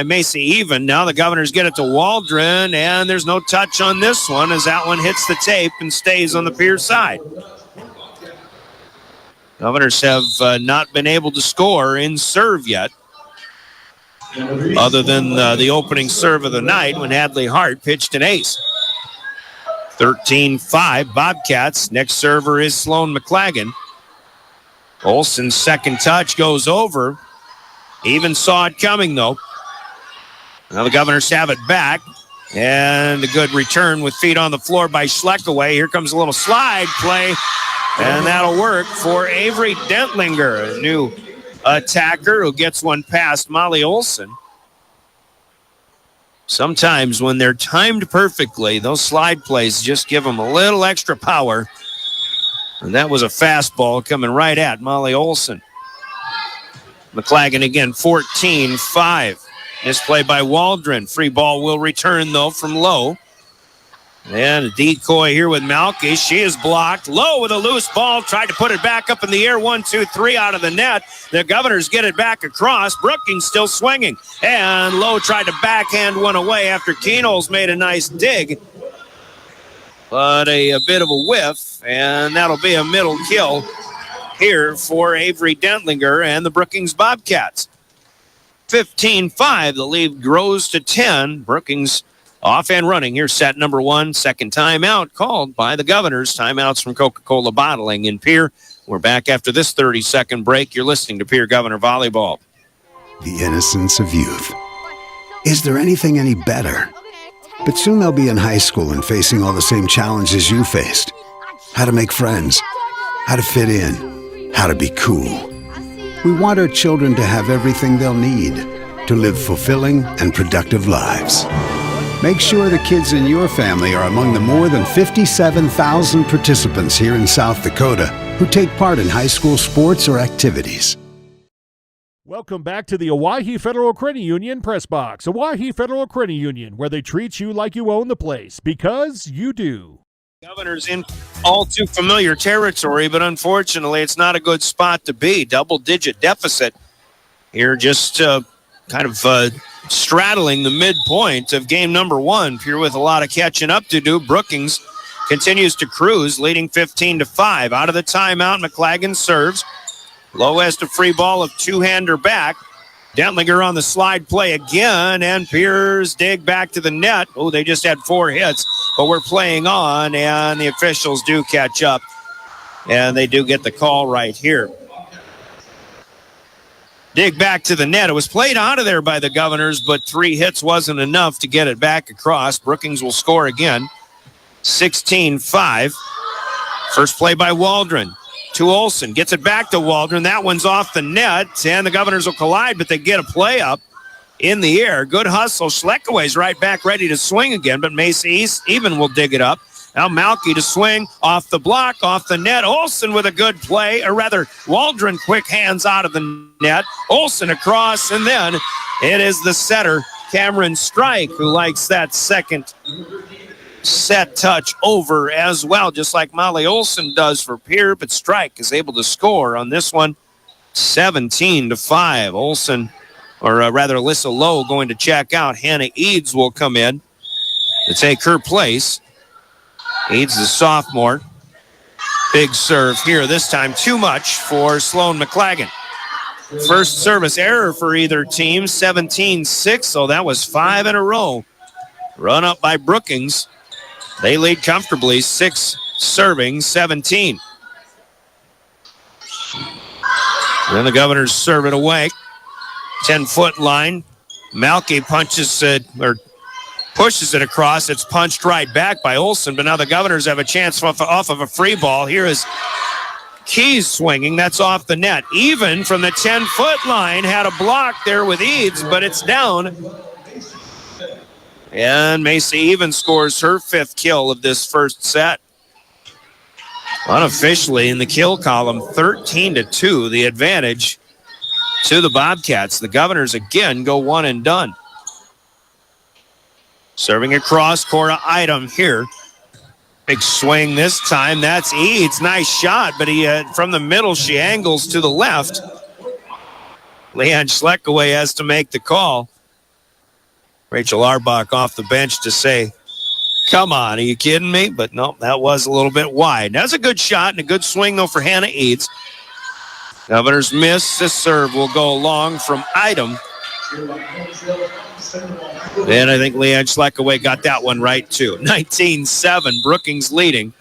Macy Even. Now the Governors get it to Waldron, and there's no touch on this one as that one hits the tape and stays on the Pierce side. Governors have not been able to score in serve yet, other than the opening serve of the night when Hadley Hart pitched an ace. 13-5 Bobcats. Next server is Sloan McClagan. Olsen's second touch goes over. Even saw it coming, though. Now the Governors have it back. And a good return with feet on the floor by Schleckaway. Here comes a little slide play. And that'll work for Avery Dentlinger, a new attacker who gets one past Molly Olson. Sometimes when they're timed perfectly, those slide plays just give them a little extra power. And that was a fastball coming right at Molly Olson. McClagan again, 14-5. Misplay by Waldron. Free ball will return, though, from Lowe. And a decoy here with Malky. She is blocked. Lowe with a loose ball. Tried to put it back up in the air. 1, 2, 3 out of the net. The Governors get it back across. Brookings still swinging. And Lowe tried to backhand one away after Keenels made a nice dig. But a bit of a whiff. And that'll be a middle kill here for Avery Dentlinger and the Brookings Bobcats. 15-5. The lead grows to 10. Brookings off and running. Here's set number 1. Second timeout called by the Governors. Timeouts from Coca-Cola Bottling in Pierre. We're back after this 30-second break. You're listening to Pierre Governor Volleyball. The innocence of youth. Is there anything any better? But soon they'll be in high school and facing all the same challenges you faced. How to make friends. How to fit in. How to be cool. We want our children to have everything they'll need to live fulfilling and productive lives. Make sure the kids in your family are among the more than 57,000 participants here in South Dakota who take part in high school sports or activities. Welcome back to the Owyhee Federal Credit Union Press Box. Owyhee Federal Credit Union, where they treat you like you own the place, because you do. Governors in all too familiar territory, but unfortunately it's not a good spot to be. Double-digit deficit here just kind of straddling the midpoint of game number one. Pierre with a lot of catching up to do. Brookings continues to cruise, leading 15-5. Out of the timeout, McLagan serves. Lowest a free ball of two-hander back. Dentlinger on the slide play again, and Pierre's dig back to the net. Oh, they just had 4 hits, but we're playing on, and the officials do catch up, and they do get the call right here. Dig back to the net. It was played out of there by the Governors, but 3 hits wasn't enough to get it back across. Brookings will score again, 16-5. First play by Waldron. To Olson, gets it back to Waldron. That one's off the net, and the Governors will collide, but they get a play up in the air. Good hustle. Schleckaway's right back ready to swing again, but Macy even will dig it up. Now Malky to swing off the block, off the net. Olson with a good play, or rather, Waldron quick hands out of the net. Olson across, and then it is the setter, Cameron Strike, who likes that second set touch over as well, just like Molly Olson does for Pierre, but Strike is able to score on this one, 17-5. Olson, or rather Alyssa Lowe, going to check out. Hannah Eads will come in to take her place. Eads, the sophomore. Big serve here, this time too much for Sloan McLagan. First service error for either team, 17-6, so that was 5 in a row. Run up by Brookings. They lead comfortably, 6 serving, 17. Then the Governors serve it away. 10-foot line. Malky punches it, or pushes it across. It's punched right back by Olson, but now the Governors have a chance off of a free ball. Here is Keys swinging. That's off the net. Even from the 10-foot line, had a block there with Eads, but it's down. And Macy even scores her 5th kill of this first set. Unofficially in the kill column, 13-2, the advantage to the Bobcats. The Governors again go one and done. Serving across, Cora Item here. Big swing this time. That's Eads. Nice shot, but from the middle, she angles to the left. Leanne Schleckaway has to make the call. Rachel Arbach off the bench to say, come on, are you kidding me? But no, that was a little bit wide. That's a good shot and a good swing, though, for Hannah Eads. Governors miss. This serve will go long from Item. And I think Leanne Schleckaway got that one right, too. 19-7, Brookings leading.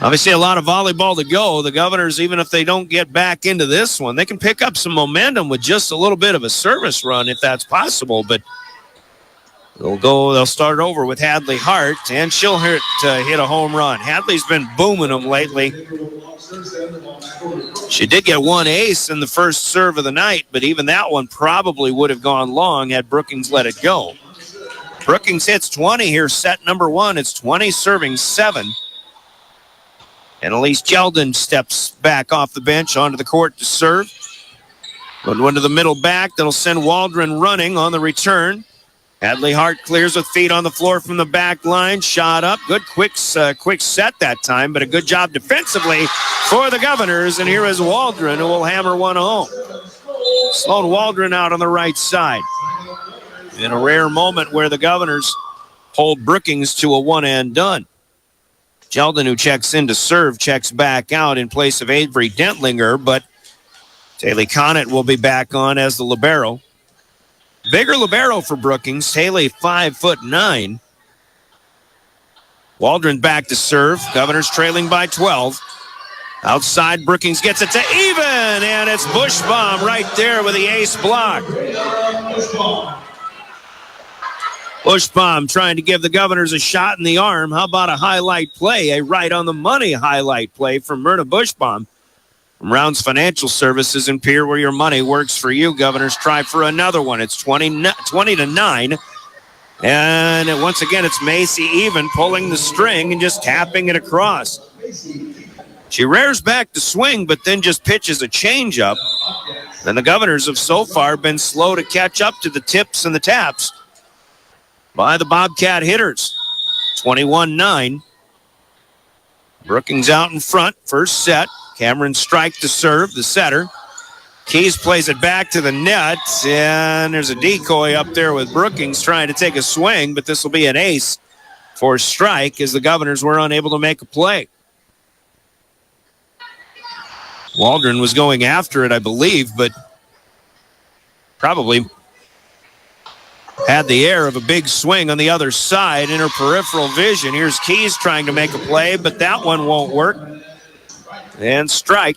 Obviously, a lot of volleyball to go. The Governors, even if they don't get back into this one, they can pick up some momentum with just a little bit of a service run if that's possible. But they'll start over with Hadley Hart, and she'll hit a home run. Hadley's been booming them lately. She did get 1 ace in the first serve of the night, but even that one probably would have gone long had Brookings let it go. Brookings hits 20 here, set number 1. It's 20 serving 7. And Elise Jeldon steps back off the bench onto the court to serve. Put one to the middle back. That'll send Waldron running on the return. Hadley Hart clears with feet on the floor from the back line. Shot up. Good quick set that time, but a good job defensively for the Governors. And here is Waldron, who will hammer one home. Sloan Waldron out on the right side. In a rare moment where the Governors hold Brookings to a one and done. Jeldon, who checks in to serve, checks back out in place of Avery Dentlinger, but Taylor Connett will be back on as the libero. Bigger libero for Brookings. Haley 5'9". Waldron back to serve. Governors trailing by 12. Outside, Brookings gets it to even, and it's Bushbaum right there with the ace block. Bushbaum trying to give the Governors a shot in the arm. How about a highlight play, a right-on-the-money highlight play from Myrna Bushbaum from Rounds Financial Services in Pierre, where your money works for you. Governors try for another one. It's 20-9. And once again, it's Macy even pulling the string and just tapping it across. She rears back to swing, but then just pitches a changeup. And the Governors have so far been slow to catch up to the tips and the taps by the Bobcat hitters. 21-9. Brookings out in front. First set. Cameron Strike to serve, the setter. Keys plays it back to the net, and there's a decoy up there with Brookings trying to take a swing, but this will be an ace for strike as the Governors were unable to make a play. Waldron was going after it, I believe, but probably had the air of a big swing on the other side in her peripheral vision. Here's Keys trying to make a play, but that one won't work. And strike.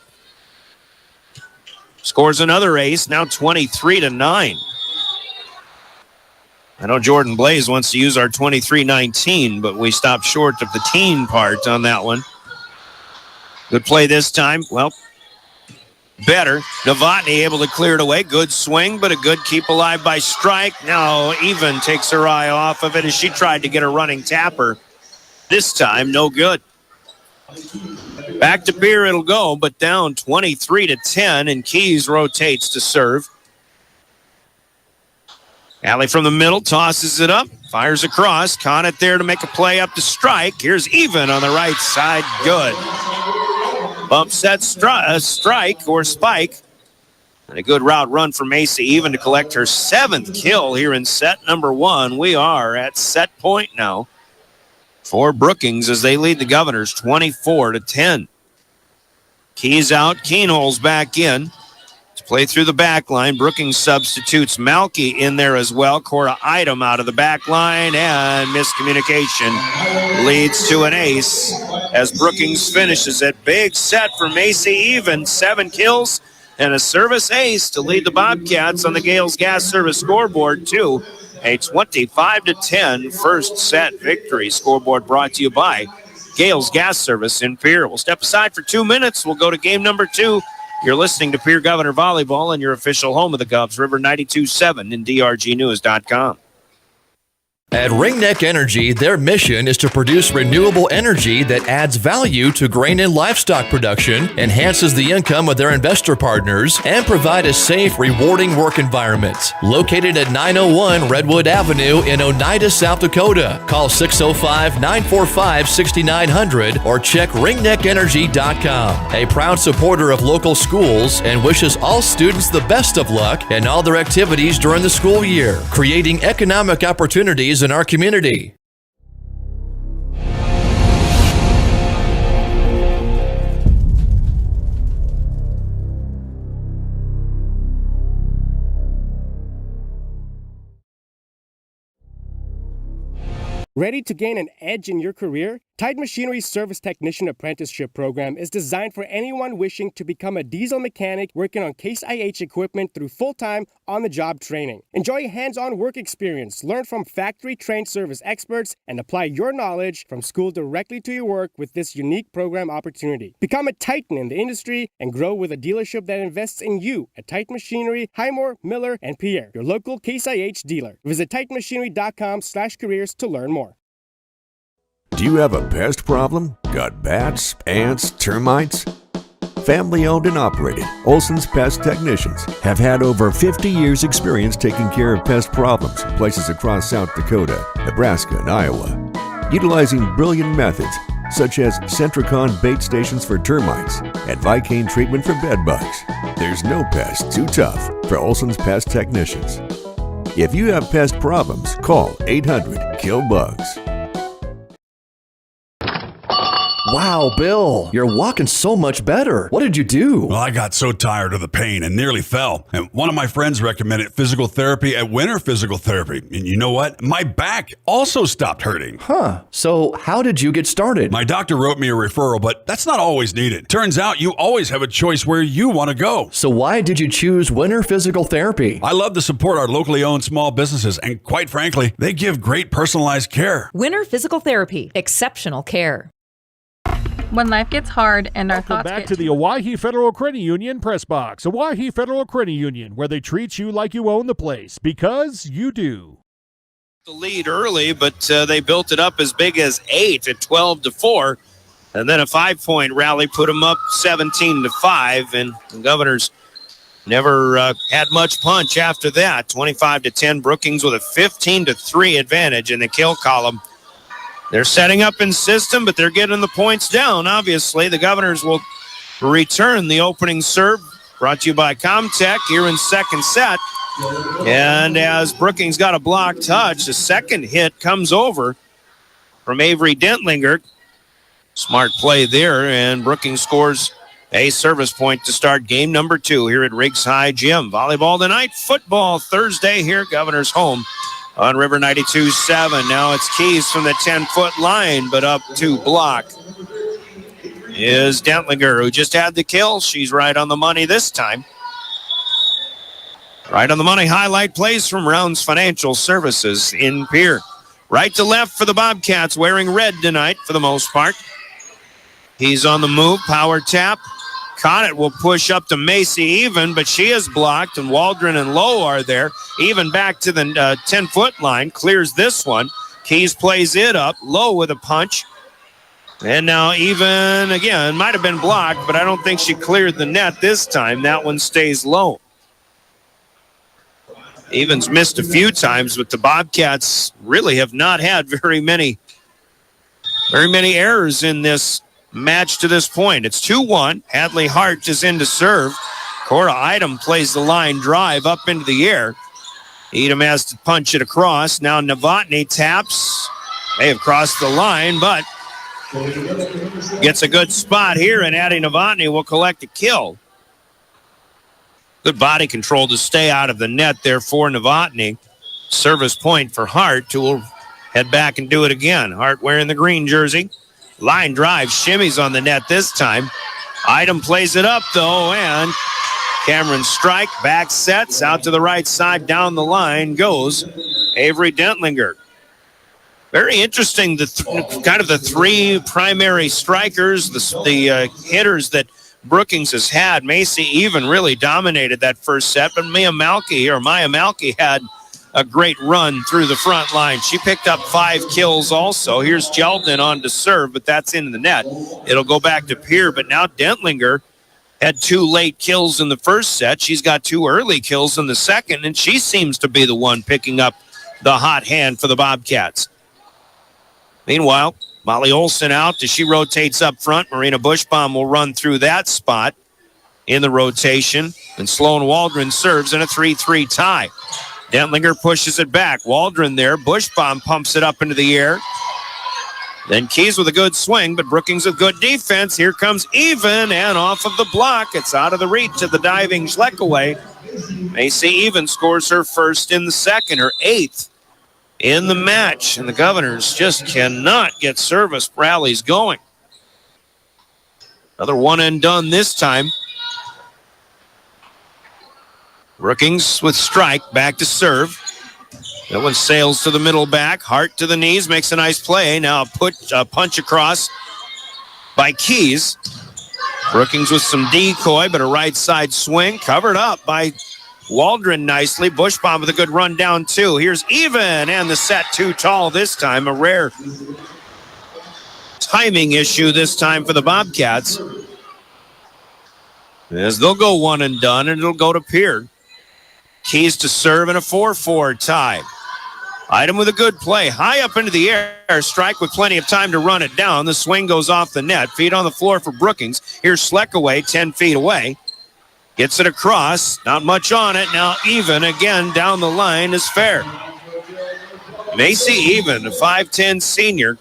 Scores another ace, now 23-9. I know Jordan Blaze wants to use our 23-19, but we stopped short of the teen part on that one. Good play this time. Well, better. Novotny able to clear it away. Good swing, but a good keep alive by strike. Now Even takes her eye off of it as she tried to get a running tapper. This time, no good. Back to Pierre it'll go, but down 23-10, and Keys rotates to serve. Alley from the middle, tosses it up, fires across. Conant there to make a play up to strike. Here's Even on the right side. Good. Bump set strike or spike. And a good route run for Macy Even to collect her 7th kill here in set number 1. We are at set point now for Brookings as they lead the Governors 24-10. Keys out, Keenholz back in. To play through the back line, Brookings substitutes Malky in there as well. Cora Idem out of the back line, and miscommunication leads to an ace as Brookings finishes it. Big set for Macy Even, 7 kills and a service ace to lead the Bobcats on the Gales Gas Service scoreboard to a 25-10 first set victory. Scoreboard brought to you by Gales Gas Service in Pierre. We'll step aside for 2 minutes. We'll go to game number 2. You're listening to Pierre Governor Volleyball and your official home of the Govs, River 92.7 and drgnews.com. At Ringneck Energy, their mission is to produce renewable energy that adds value to grain and livestock production, enhances the income of their investor partners, and provide a safe, rewarding work environment. Located at 901 Redwood Avenue in Oneida, South Dakota. Call 605-945-6900 or check ringneckenergy.com. A proud supporter of local schools and wishes all students the best of luck in all their activities during the school year, creating economic opportunities in our community. Ready to gain an edge in your career? Tide Machinery's Service Technician Apprenticeship Program is designed for anyone wishing to become a diesel mechanic working on Case IH equipment through full-time, on-the-job training. Enjoy hands-on work experience, learn from factory-trained service experts, and apply your knowledge from school directly to your work with this unique program opportunity. Become a titan in the industry and grow with a dealership that invests in you at Tide Machinery, Highmore, Miller, and Pierre, your local Case IH dealer. Visit TitanMachinery.com/careers to learn more. Do you have a pest problem? Got bats, ants, termites? Family owned and operated, Olson's Pest Technicians have had over 50 years experience taking care of pest problems in places across South Dakota, Nebraska, and Iowa. Utilizing brilliant methods such as Centricon bait stations for termites and Vicane treatment for bed bugs. There's no pest too tough for Olson's Pest Technicians. If you have pest problems, call 800-KILL-BUGS. Wow, Bill, you're walking so much better. What did you do? Well, I got so tired of the pain and nearly fell. And one of my friends recommended physical therapy at Winter Physical Therapy. And you know what? My back also stopped hurting. Huh. So how did you get started? My doctor wrote me a referral, but that's not always needed. Turns out you always have a choice where you want to go. So why did you choose Winter Physical Therapy? I love to support our locally owned small businesses, and quite frankly, they give great personalized care. Winter Physical Therapy. Exceptional care. When life gets hard and our Welcome thoughts back get to the Owyhee Federal Credit Union Press Box. Owyhee Federal Credit Union, where they treat you like you own the place, because you do. The lead early, but they built it up as big as 8 at 12-4, and then a 5-point rally put them up 17-5, and the Governors never had much punch after that. 25-10, Brookings with a 15-3 advantage in the kill column. They're setting up in system, but they're getting the points down, obviously. The Governors will return the opening serve brought to you by Comtech here in second set. And as Brookings got a block touch, the second hit comes over from Avery Dentlinger. Smart play there, and Brookings scores a service point to start game number 2 here at Riggs High Gym. Volleyball tonight, football Thursday here, Governor's home on River 92.7. Now it's Keys from the 10-foot line, but up to block is Dentlinger, who just had the kill. She's right on the money this time. Right on the money highlight plays from Rounds Financial Services in Pierre. Right to left for the Bobcats, wearing red tonight for the most part. He's on the move, power tap. Connett will push up to Macy Even, but she is blocked, and Waldron and Lowe are there. Even back to the 10-foot line, clears this one. Keys plays it up. Lowe with a punch. And now Even, again, might have been blocked, but I don't think she cleared the net this time. That one stays low. Even's missed a few times, but the Bobcats really have not had very many errors in this match to this point. It's 2-1. Hadley Hart is in to serve. Cora Idem plays the line drive up into the air. Edom has to punch it across. Now Novotny taps. They have crossed the line, but gets a good spot here, and Addie Novotny will collect a kill. Good body control to stay out of the net there for Novotny. Service point for Hart, who will head back and do it again. Hart wearing the green jersey. Line drive, shimmies on the net this time. Idem plays it up, though, and Cameron Strike back sets out to the right side. Down the line goes Avery Dentlinger. Very interesting, kind of the three primary strikers, the hitters that Brookings has had. Macy Even really dominated that first set, but Maya Malky had a great run through the front line. She picked up 5 kills also. Here's Jeldon on to serve, but that's into the net. It'll go back to Pierre, but now Dentlinger had 2 late kills in the first set. She's got 2 early kills in the second, and she seems to be the one picking up the hot hand for the Bobcats. Meanwhile, Molly Olson out as she rotates up front. Marina Bushbaum will run through that spot in the rotation, and Sloan Waldron serves in a 3-3 tie. Dentlinger pushes it back. Waldron there. Bushbaum pumps it up into the air. Then Keys with a good swing, but Brookings with good defense. Here comes Even, and off of the block. It's out of the reach of the diving Schleckaway. Macy Even scores her first in the second, her 8th in the match. And the Governors just cannot get service rallies going. Another one and done this time. Brookings with Strike, back to serve. That one sails to the middle back. Hart to the knees, makes a nice play. Now a punch across by Keys. Brookings with some decoy, but a right side swing. Covered up by Waldron nicely. Bushbaum with a good run down too. Here's Even, and the set too tall this time. A rare timing issue this time for the Bobcats, as they'll go one and done, and it'll go to Pierre. Keys to serve in a 4-4 tie. Idem with a good play. High up into the air. Strike with plenty of time to run it down. The swing goes off the net. Feet on the floor for Brookings. Here's Schleckaway, 10 feet away. Gets it across. Not much on it. Now Even again down the line is fair. Macy Even, a 5'10 senior.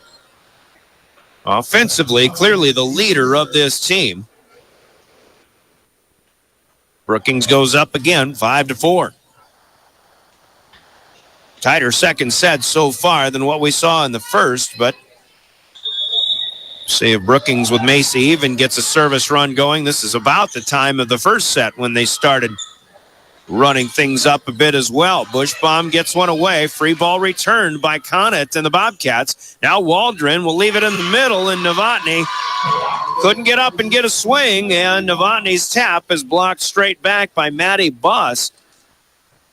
Offensively, clearly the leader of this team. Brookings goes up again, 5-4. Tighter second set so far than what we saw in the first, but see if Brookings with Macy Even gets a service run going. This is about the time of the first set when they started running things up a bit as well. Bushbaum gets one away. Free ball returned by Connett and the Bobcats. Now Waldron will leave it in the middle, and Novotny couldn't get up and get a swing, and Novotny's tap is blocked straight back by Maddie Buss.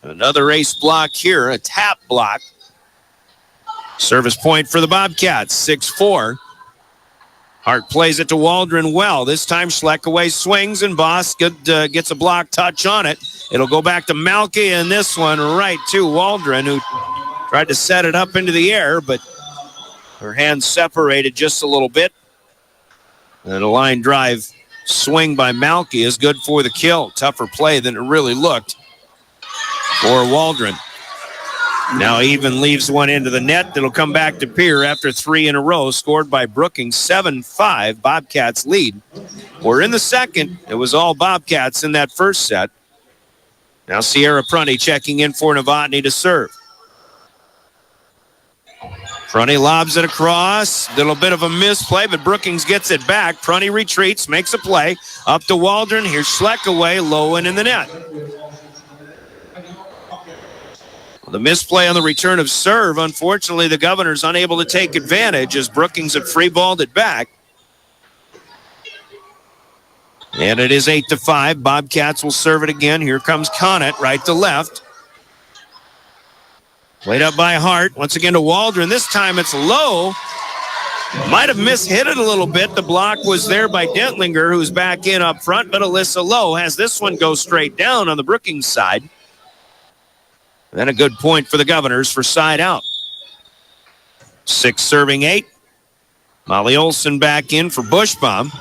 Another ace block here, a tap block. Service point for the Bobcats, 6-4. Hart plays it to Waldron well. This time Schleckaway swings, and Buss gets a block touch on it. It'll go back to Malky, and this one right to Waldron, who tried to set it up into the air, but her hands separated just a little bit. And a line drive swing by Malky is good for the kill. Tougher play than it really looked for Waldron. Now even leaves one into the net. That'll come back to Pierre after 3 in a row, scored by Brookings. 7-5, Bobcats lead. We're in the second. It was all Bobcats in that first set. Now Sierra Prunty checking in for Novotny to serve. Prunty lobs it across. Little bit of a misplay, but Brookings gets it back. Prunty retreats, makes a play. Up to Waldron. Here's Schleck away, low and in the net. The misplay on the return of serve. Unfortunately, the Governor's unable to take advantage as Brookings have free-balled it back. And it is 8-5. Bobcats will serve it again. Here comes Connett, right to left. Played up by Hart. Once again to Waldron. This time it's low. Might have mishit it a little bit. The block was there by Dentlinger, who's back in up front. But Alyssa Lowe has this one go straight down on the Brookings side. Then a good point for the Governors for side out. 6 serving 8. Molly Olson back in for Bushbaum.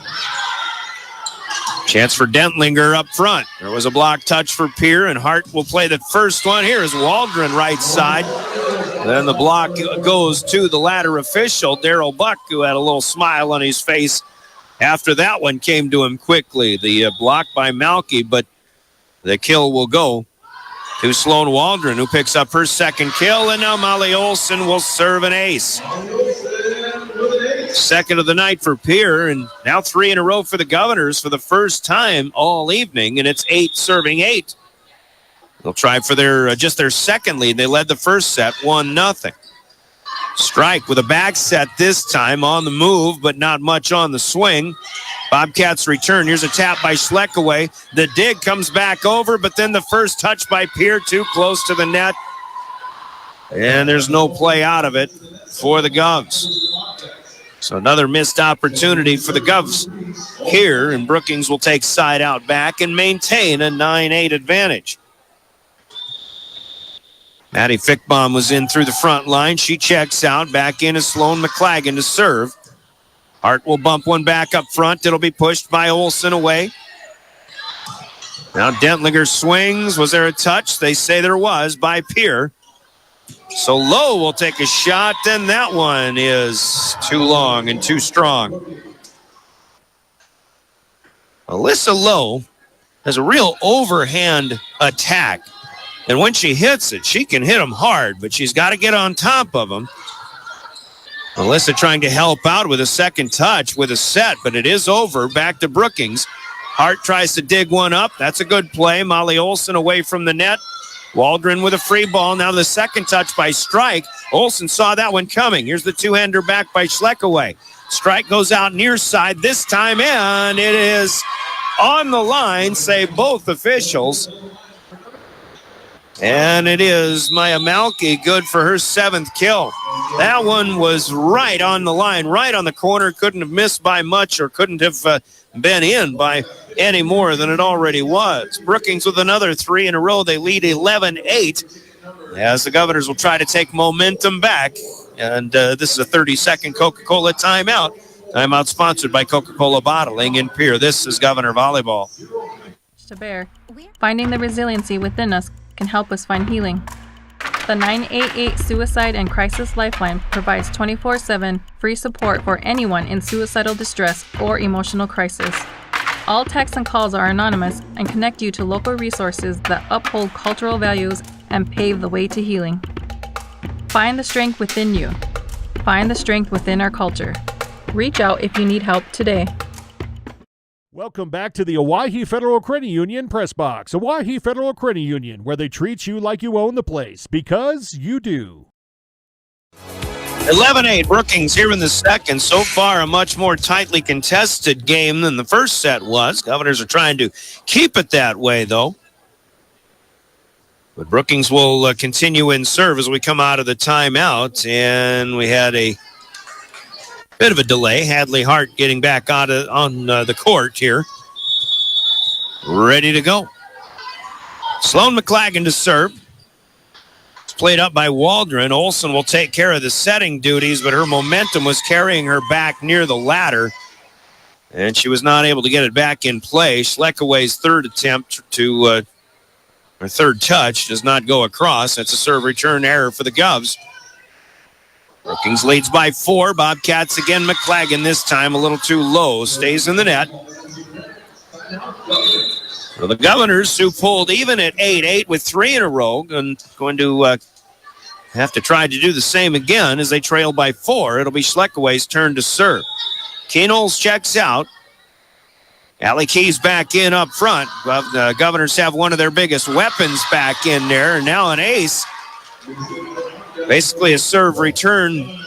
Chance for Dentlinger up front. There was a block touch for Pierre, and Hart will play the first one. Here is Waldron right side. Then the block goes to the ladder official, Darrell Buck, who had a little smile on his face after that one came to him quickly. The block by Malky, but the kill will go to Sloan Waldron, who picks up her second kill, and now Molly Olson will serve an ace. Second of the night for Pierre, and now 3 in a row for the Governors for the first time all evening, and it's 8 serving 8. They'll try for their second lead. They led the first set 1-0. Strike with a back set this time on the move, but not much on the swing. Bobcats return. Here's a tap by Schleckaway. The dig comes back over, but then the first touch by Pierre, too close to the net. And there's no play out of it for the Govs. So another missed opportunity for the Govs here, and Brookings will take side out back and maintain a 9-8 advantage. Maddie Fickbaum was in through the front line. She checks out. Back in is Sloan McLagan to serve. Hart will bump one back up front. It'll be pushed by Olson away. Now Dentlinger swings. Was there a touch? They say there was by Pierre. So Lowe will take a shot, and that one is too long and too strong. Alyssa Lowe has a real overhand attack. And when she hits it, she can hit them hard, but she's got to get on top of them. Alyssa trying to help out with a second touch with a set, but it is over. Back to Brookings. Hart tries to dig one up. That's a good play. Molly Olson away from the net. Waldron with a free ball. Now the second touch by Strike. Olson saw that one coming. Here's the two-hander back by Schleckaway. Strike goes out near side this time, and it is on the line, say both officials. And it is Maya Malky, good for her 7th kill. That one was right on the line, right on the corner. Couldn't have missed by much or couldn't have been in by any more than it already was. Brookings with another 3 in a row. They lead 11-8 as the Governors will try to take momentum back. And this is a 30-second Coca-Cola timeout. Timeout sponsored by Coca-Cola Bottling in Pierre. This is Governor Volleyball. To bear. Finding the resiliency within us can help us find healing. The 988 Suicide and Crisis Lifeline provides 24/7 free support for anyone in suicidal distress or emotional crisis. All texts and calls are anonymous and connect you to local resources that uphold cultural values and pave the way to healing. Find the strength within you. Find the strength within our culture. Reach out if you need help today. Welcome back to the Owyhee Federal Credit Union Press Box. Owyhee Federal Credit Union, where they treat you like you own the place, because you do. 11-8, Brookings here in the second. So far, a much more tightly contested game than the first set was. Governors are trying to keep it that way, though. But Brookings will continue in serve as we come out of the timeout. And we had a bit of a delay. Hadley Hart getting back on the court here. Ready to go. Sloan McLagan to serve. It's played up by Waldron. Olson will take care of the setting duties, but her momentum was carrying her back near the ladder. And she was not able to get it back in play. Schleckaway's third touch does not go across. That's a serve return error for the Govs. Brookings leads by 4. Bobcats again. McLagan this time a little too low. Stays in the net. For the Governors, who pulled even at 8-8 with 3 in a row, and going to have to try to do the same again as they trail by 4. It'll be Schleckaway's turn to serve. Knowles checks out. Allie Keys back in up front. The Governors have one of their biggest weapons back in there, and now an ace. Basically a serve return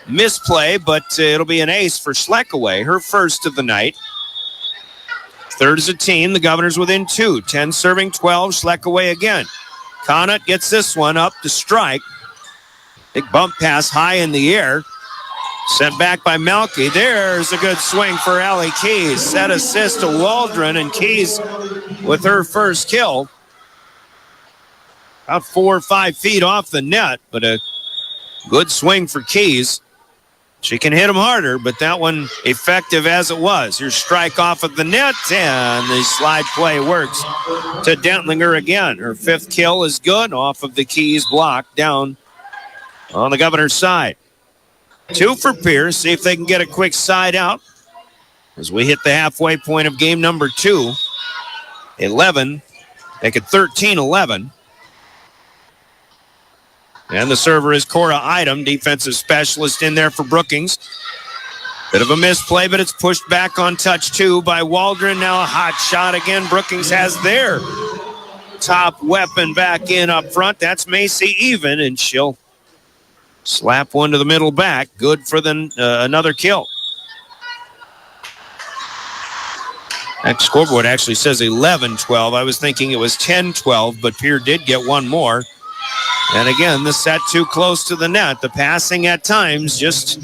misplay, but it'll be an ace for Schleckaway, her first of the night. Third as a team, the Governors within 2. 10 serving, 12. Schleckaway again. Connaught gets this one up to strike. Big bump pass high in the air. Sent back by Melke. There's a good swing for Allie Keys. Set assist to Waldron, and Keys with her first kill. About 4 or 5 feet off the net, but a good swing for Keys. She can hit them harder, but that one effective as it was. Here's strike off of the net, and the slide play works to Dentlinger again. Her 5th kill is good off of the Keys block down on the Governor's side. 2 for Pierce. See if they can get a quick side out as we hit the halfway point of game number 2. 11. Make it 13-11. And the server is Cora Idem, defensive specialist in there for Brookings. Bit of a misplay, but it's pushed back on touch 2 by Waldron. Now a hot shot again. Brookings has their top weapon back in up front. That's Macy Even, and she'll slap one to the middle back. Good for another kill. That scoreboard actually says 11-12. I was thinking it was 10-12, but Pierre did get one more. And again, the set too close to the net. The passing at times just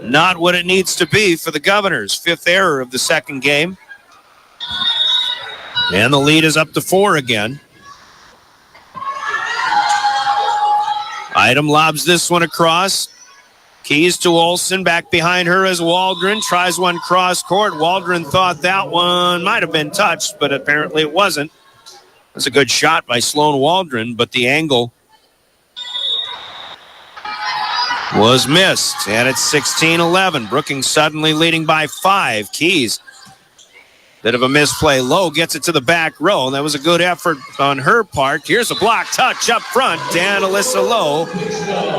not what it needs to be for the Governors. 5th error of the second game. And the lead is up to 4 again. Idem lobs this one across. Keys to Olsen. Back behind her is Waldron. Tries one cross court. Waldron thought that one might have been touched, but apparently it wasn't. That's a good shot by Sloan Waldron, but the angle was missed. And it's 16-11. Brookings suddenly leading by 5. Keys. Bit of a misplay. Lowe gets it to the back row. That was a good effort on her part. Here's a block touch up front. And Alyssa Lowe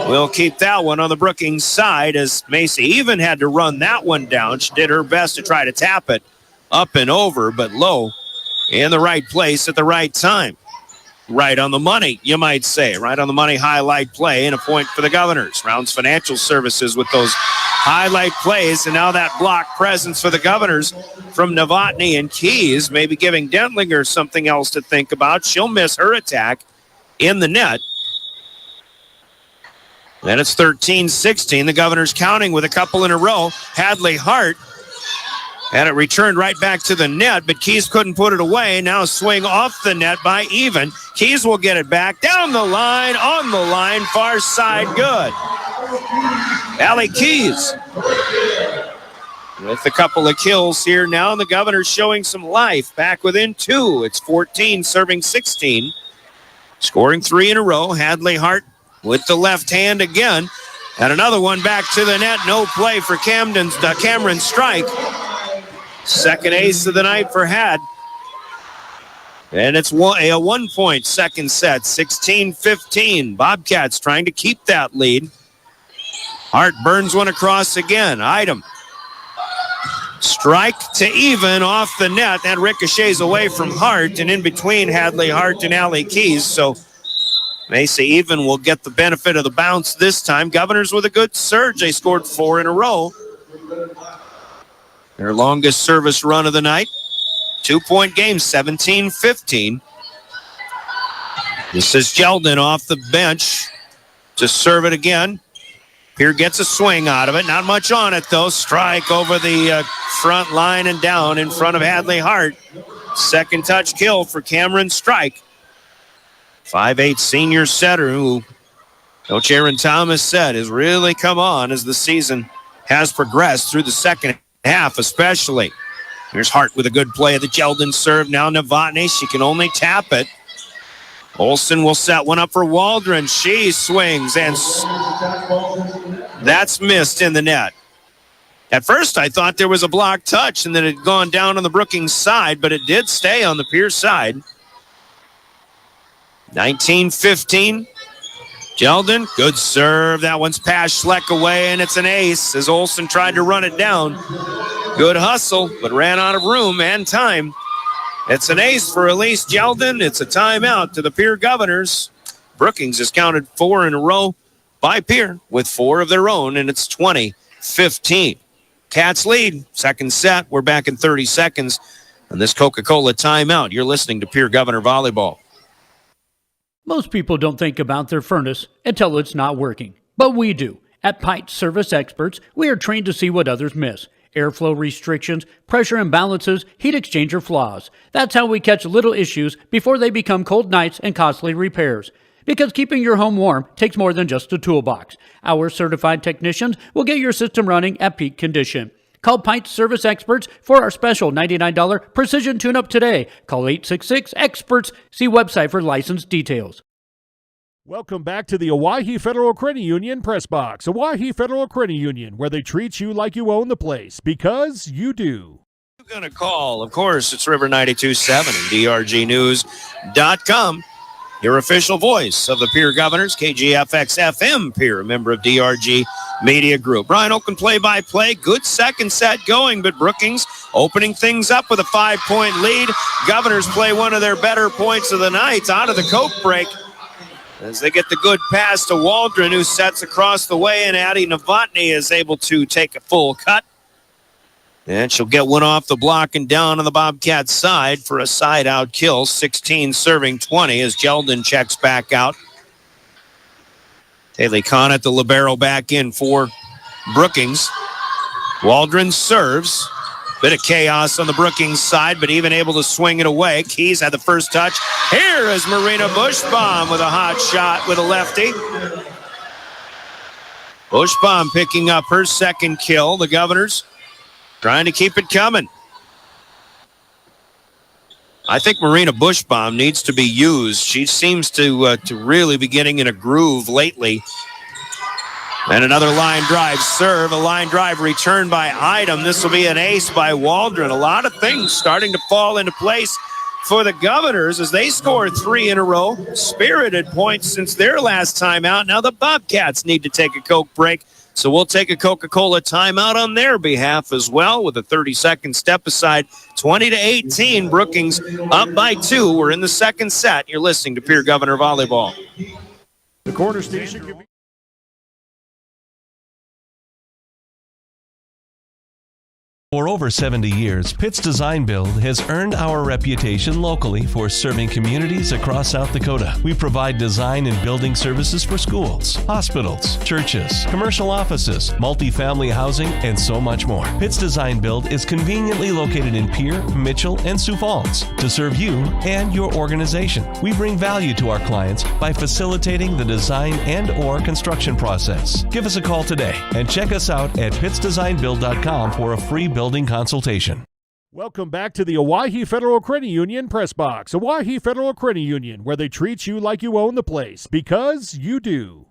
will keep that one on the Brookings side as Macy even had to run that one down. She did her best to try to tap it up and over, but Lowe in the right place at the right time. Right on the money, you might say. Right on the money highlight play and a point for the Governors. Rounds Financial Services with those highlight plays, and now that block presence for the Governors from Novotny and Keys, maybe giving Dentlinger something else to think about. She'll miss her attack in the net. Then it's 13-16. The Governors counting with a couple in a row. Hadley Hart had it returned right back to the net, but Keys couldn't put it away. Now a swing off the net by Even. Keys will get it back down the line, on the line, far side, good. Allie Keys with a couple of kills here now, and the Governors showing some life back within 2. It's 14, serving 16. Scoring 3 in a row. Hadley Hart with the left hand again. And another one back to the net. No play for Cameron Strike. Second ace of the night for Had. And it's a 1-point second set, 16-15. Bobcats trying to keep that lead. Hart burns one across again. Idem. Strike to Even off the net. That ricochets away from Hart and in between Hadley Hart and Allie Keys. So Macy Even will get the benefit of the bounce this time. Governors with a good surge. They scored 4 in a row. Their longest service run of the night. 2-point game, 17-15. This is Jeldon off the bench to serve it again. Pierre gets a swing out of it. Not much on it, though. Strike over the front line and down in front of Hadley Hart. Second touch kill for Cameron Strike. 5'8" senior setter who Coach Aaron Thomas said has really come on as the season has progressed through the second half especially. Here's Hart with a good play of the Jeldon serve. Now Novotny. She can only tap it. Olsen will set one up for Waldron. She swings, and that's missed in the net. At first, I thought there was a block touch and that it had gone down on the Brookings side, but it did stay on the Pierce side. 19-15. Jeldon, good serve. That one's past Schleck away, and it's an ace as Olsen tried to run it down. Good hustle, but ran out of room and time. It's an ace for Elise Jeldon. It's a timeout to the Pierre Governors. Brookings has counted 4 in a row by Pierre with 4 of their own, and it's 20-15. Cats lead. Second set. We're back in 30 seconds on this Coca-Cola timeout. You're listening to Pierre Governor Volleyball. Most people don't think about their furnace until it's not working. But we do. At Pipe Service Experts, we are trained to see what others miss. Airflow restrictions, pressure imbalances, heat exchanger flaws. That's how we catch little issues before they become cold nights and costly repairs. Because keeping your home warm takes more than just a toolbox. Our certified technicians will get your system running at peak condition. Call Pint Service Experts for our special $99 precision tune-up today. Call 866-EXPERTS. See website for license details. Welcome back to the Owyhee Federal Credit Union Press Box. Owyhee Federal Credit Union, where they treat you like you own the place, because you do. You're going to call, of course, it's River 92.7 and DRGnews.com. Your official voice of the Pierre Governors, KGFX-FM Pierre, a member of DRG Media Group. Brian Oakland play-by-play. Good second set going, but Brookings opening things up with a 5-point lead. Governors play one of their better points of the night out of the Coke break as they get the good pass to Waldron, who sets across the way, and Addie Novotny is able to take a full cut. And she'll get one off the block and down on the Bobcats side for a side-out kill. 16 serving 20 as Jeldon checks back out. Haley Conant, the libero, back in for Brookings. Waldron serves. Bit of chaos on the Brookings side, but even able to swing it away. Keys had the first touch. Here is Marina Bushbaum with a hot shot with a lefty. Bushbaum picking up her second kill. The Governors trying to keep it coming. I think Marina Bushbaum needs to be used. She seems to really be getting in a groove lately. And another line drive serve, a line drive return by Idem. This will be an ace by Waldron. A lot of things starting to fall into place for the Governors as they score 3 in a row. Spirited points since their last time out. Now the Bobcats need to take a Coke break. So we'll take a Coca-Cola timeout on their behalf as well with a 30-second step aside. 20-18, Brookings up by 2. We're in the second set. You're listening to Pierre Governor Volleyball. The corner station. For over 70 years, Pitt's Design Build has earned our reputation locally for serving communities across South Dakota. We provide design and building services for schools, hospitals, churches, commercial offices, multifamily housing, and so much more. Pitt's Design Build is conveniently located in Pierre, Mitchell, and Sioux Falls to serve you and your organization. We bring value to our clients by facilitating the design and/or construction process. Give us a call today and check us out at pittsdesignbuild.com for a free building consultation. Welcome back to the Owyhee Federal Credit Union Press Box. Owyhee Federal Credit Union, where they treat you like you own the place, because you do.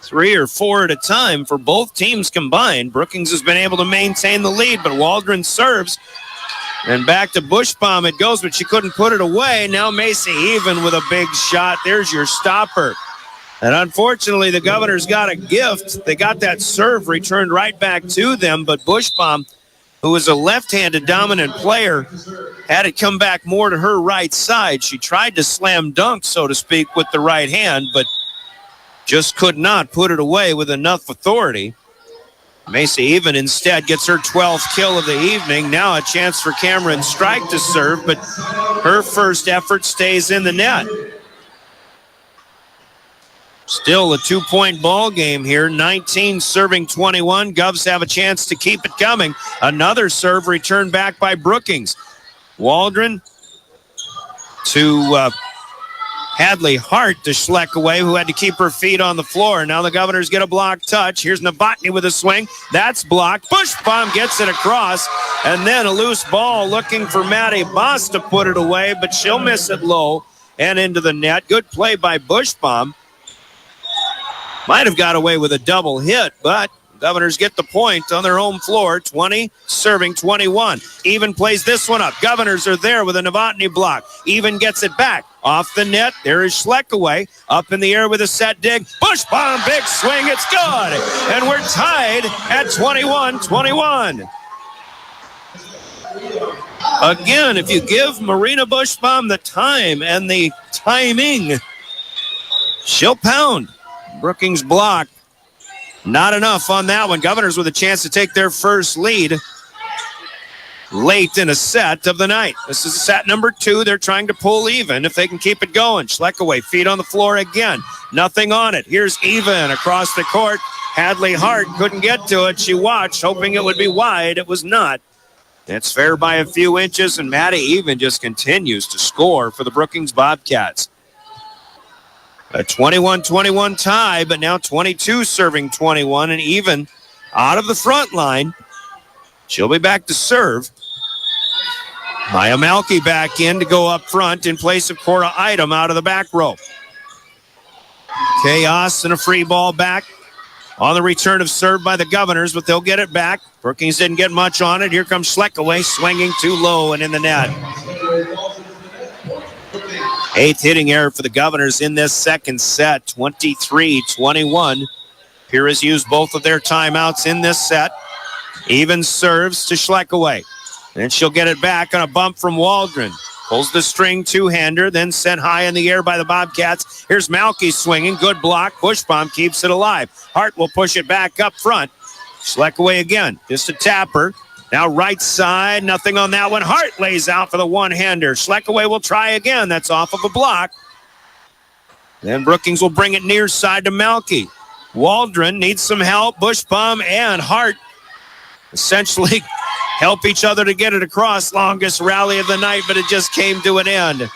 3 or 4 at a time for both teams combined. Brookings has been able to maintain the lead, but Waldron serves. And back to Bushbaum it goes, but she couldn't put it away. Now Macy even with a big shot. There's your stopper. And unfortunately, the Governors got a gift. They got that serve returned right back to them, but Bushbaum, who is a left-handed dominant player, had it come back more to her right side. She tried to slam dunk, so to speak, with the right hand, but just could not put it away with enough authority. Macy even instead gets her 12th kill of the evening. Now a chance for Cameron Strike to serve, but her first effort stays in the net. Still a 2-point ball game here. 19 serving 21. Govs have a chance to keep it coming. Another serve returned back by Brookings. Waldron to Hadley Hart to Schleckaway, who had to keep her feet on the floor. Now the Governors get a block touch. Here's Novotny with a swing. That's blocked. Bushbaum gets it across. And then a loose ball looking for Maddie Boss to put it away, but she'll miss it low and into the net. Good play by Bushbaum. Might have got away with a double hit, but Governors get the point on their home floor, 20 serving 21. Even plays this one up. Governors are there with a Novotny block. Even gets it back. Off the net, there is Schleckaway. Up in the air with a set dig. Bushbaum, big swing, it's good. And we're tied at 21-21. Again, if you give Marina Bushbaum the time and the timing, she'll pound. Brookings block. Not enough on that one. Governors with a chance to take their first lead late in a set of the night. This is set number 2. They're trying to pull even if they can keep it going. Schleckaway, feet on the floor again. Nothing on it. Here's Even across the court. Hadley Hart couldn't get to it. She watched, hoping it would be wide. It was not. It's fair by a few inches, and Maddie Even just continues to score for the Brookings Bobcats. A 21-21 tie, but now 22 serving 21, and Even out of the front line. She'll be back to serve. Maya Malky back in to go up front in place of Cora Item out of the back row. Chaos and a free ball back on the return of serve by the Governors, but they'll get it back. Brookings didn't get much on it. Here comes Schleckaway, swinging too low and in the net. 8th hitting error for the Governors in this second set, 23-21. Pierre has used both of their timeouts in this set. Even serves to Schleckaway. And she'll get it back on a bump from Waldron. Pulls the string two-hander, then sent high in the air by the Bobcats. Here's Malky swinging. Good block. Bushbaum keeps it alive. Hart will push it back up front. Schleckaway again. Just a tapper. Now right side. Nothing on that one. Hart lays out for the one-hander. Schleckaway will try again. That's off of a block. Then Brookings will bring it near side to Malky. Waldron needs some help. Bushbaum and Hart essentially help each other to get it across. Longest rally of the night, but it just came to an end.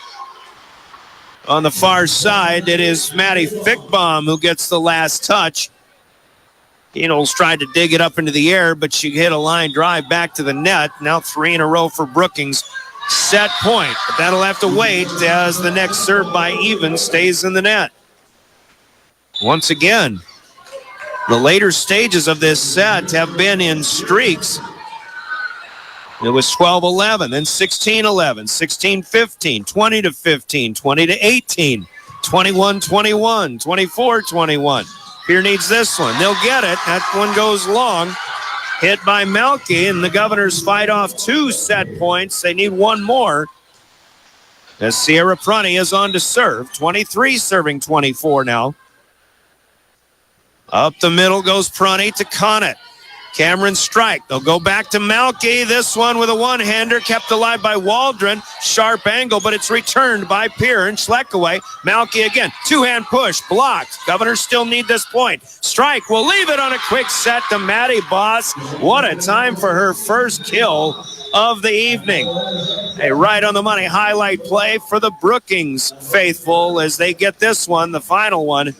On the far side, it is Maddie Fickbaum who gets the last touch. Keenol's tried to dig it up into the air, but she hit a line drive back to the net. Now 3 in a row for Brookings. Set point, but that'll have to wait as the next serve by Even stays in the net. Once again, the later stages of this set have been in streaks. It was 12-11, then 16-11, 16-15, 20-15, 20-18, 21-21, 24-21. Pierre needs this one. They'll get it. That one goes long. Hit by Malky, and the Governors fight off 2 set points. They need one more. As Sierra Prunty is on to serve. 23 serving 24 now. Up the middle goes Prunty to Connett. Cameron strike. They'll go back to Malky. This one with a one-hander kept alive by Waldron. Sharp angle, but it's returned by Pierre and Schleckaway. Malky again. Two-hand push. Blocked. Governors still need this point. Strike will leave it on a quick set to Maddie Boss. What a time for her first kill of the evening. A right-on-the-money highlight play for the Brookings faithful as they get this one, the final one.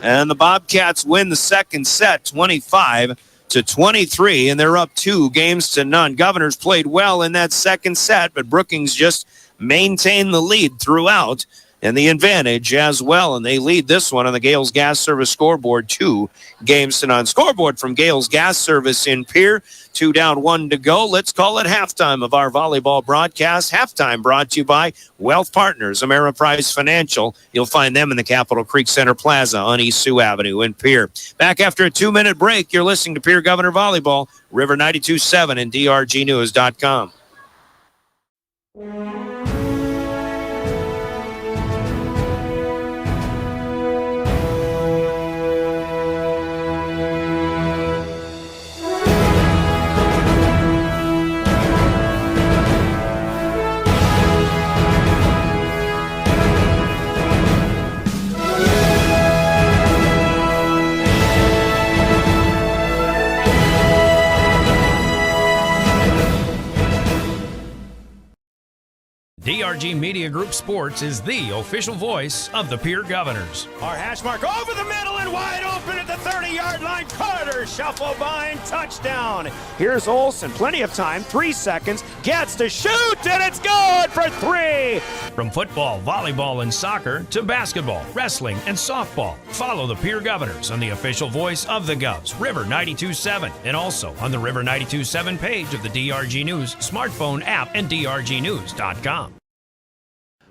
And the Bobcats win the second set, 25-23, and they're up 2-0. Governors played well in that second set, but Brookings just maintained the lead throughout and the advantage as well. And they lead this one on the Gales Gas Service scoreboard, 2-0. Scoreboard from Gales Gas Service in Pierre. 2 down, 1 to go. Let's call it halftime of our volleyball broadcast. Halftime brought to you by Wealth Partners, Ameriprise Financial. You'll find them in the Capitol Creek Center Plaza on East Sioux Avenue in Pierre. Back after a 2-minute break, you're listening to Pierre Governor Volleyball, River 92.7 and drgnews.com. DRG Media Group Sports is the official voice of the Pierre Governors. Our hash mark over the middle and wide open at the 30-yard line. Carter shuffle by and touchdown. Here's Olsen, plenty of time, 3 seconds, gets to shoot, and it's good for 3. From football, volleyball, and soccer to basketball, wrestling, and softball, follow the Pierre Governors on the official voice of the Govs, River 92.7, and also on the River 92.7 page of the DRG News smartphone app and drgnews.com.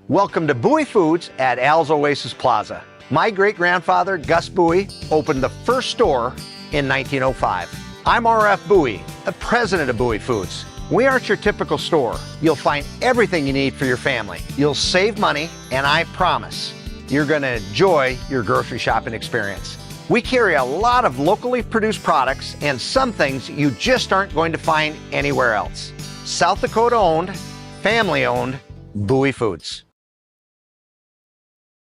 Welcome to Bowie Foods at Al's Oasis Plaza. My great-grandfather, Gus Bowie, opened the first store in 1905. I'm R.F. Bowie, the president of Bowie Foods. We aren't your typical store. You'll find everything you need for your family. You'll save money, and I promise you're going to enjoy your grocery shopping experience. We carry a lot of locally produced products and some things you just aren't going to find anywhere else. South Dakota owned, family owned, Bowie Foods.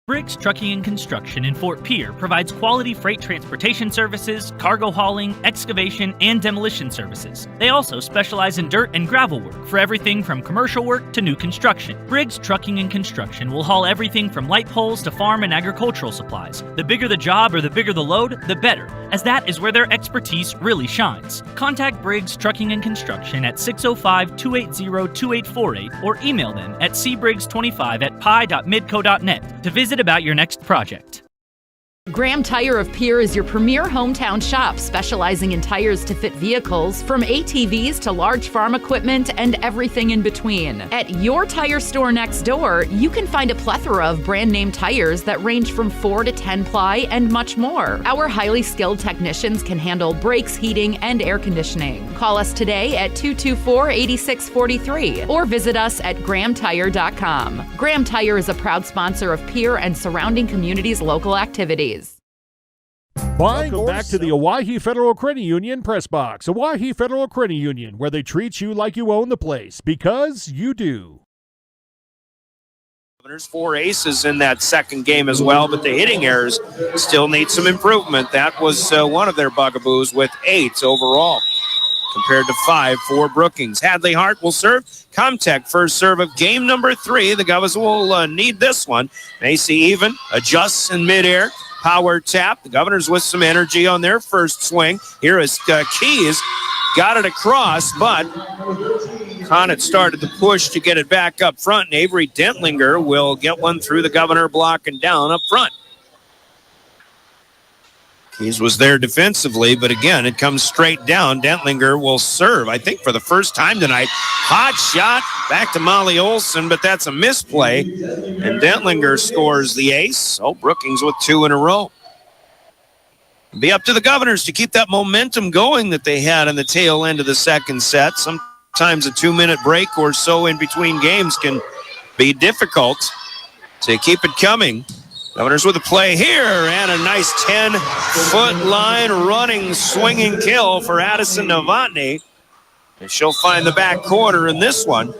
Briggs Trucking and Construction in Fort Pierre provides quality freight transportation services, cargo hauling, excavation, and demolition services. They also specialize in dirt and gravel work for everything from commercial work to new construction. Briggs Trucking and Construction will haul everything from light poles to farm and agricultural supplies. The bigger the job or the bigger the load, the better, as that is where their expertise really shines. Contact Briggs Trucking and Construction at 605-280-2848 or email them at cbriggs25@pi.midco.net to visit about your next project. Graham Tire of Pierre is your premier hometown shop, specializing in tires to fit vehicles, from ATVs to large farm equipment and everything in between. At your tire store next door, you can find a plethora of brand name tires that range from 4 to 10 ply and much more. Our highly skilled technicians can handle brakes, heating, and air conditioning. Call us today at 224-8643 or visit us at grahamtire.com. Graham Tire is a proud sponsor of Pierre and surrounding communities' local activities. Welcome back to the Owyhee Federal Credit Union Press Box. Owyhee Federal Credit Union, where they treat you like you own the place, because you do. There's 4 aces in that second game as well, but the hitting errors still need some improvement. That was one of their bugaboos with 8 overall compared to 5 for Brookings. Hadley Hart will serve. Comtech first serve of game number 3. The Govs will need this one. Macy Even adjusts in midair. Power tap. The Governors with some energy on their first swing. Here is Keys. Got it across, but Conant started the push to get it back up front, and Avery Dentlinger will get one through the Governor block and down up front. Keys was there defensively, but again, it comes straight down. Dentlinger will serve, I think, for the first time tonight. Hot shot back to Molly Olsen, but that's a misplay. And Dentlinger scores the ace. So Brookings with 2 in a row. It'll be up to the Governors to keep that momentum going that they had in the tail end of the second set. Sometimes a 2-minute break or so in between games can be difficult to keep it coming. Governors with a play here, and a nice 10-foot line running, swinging kill for Addison Novotny. And she'll find the back corner in this one.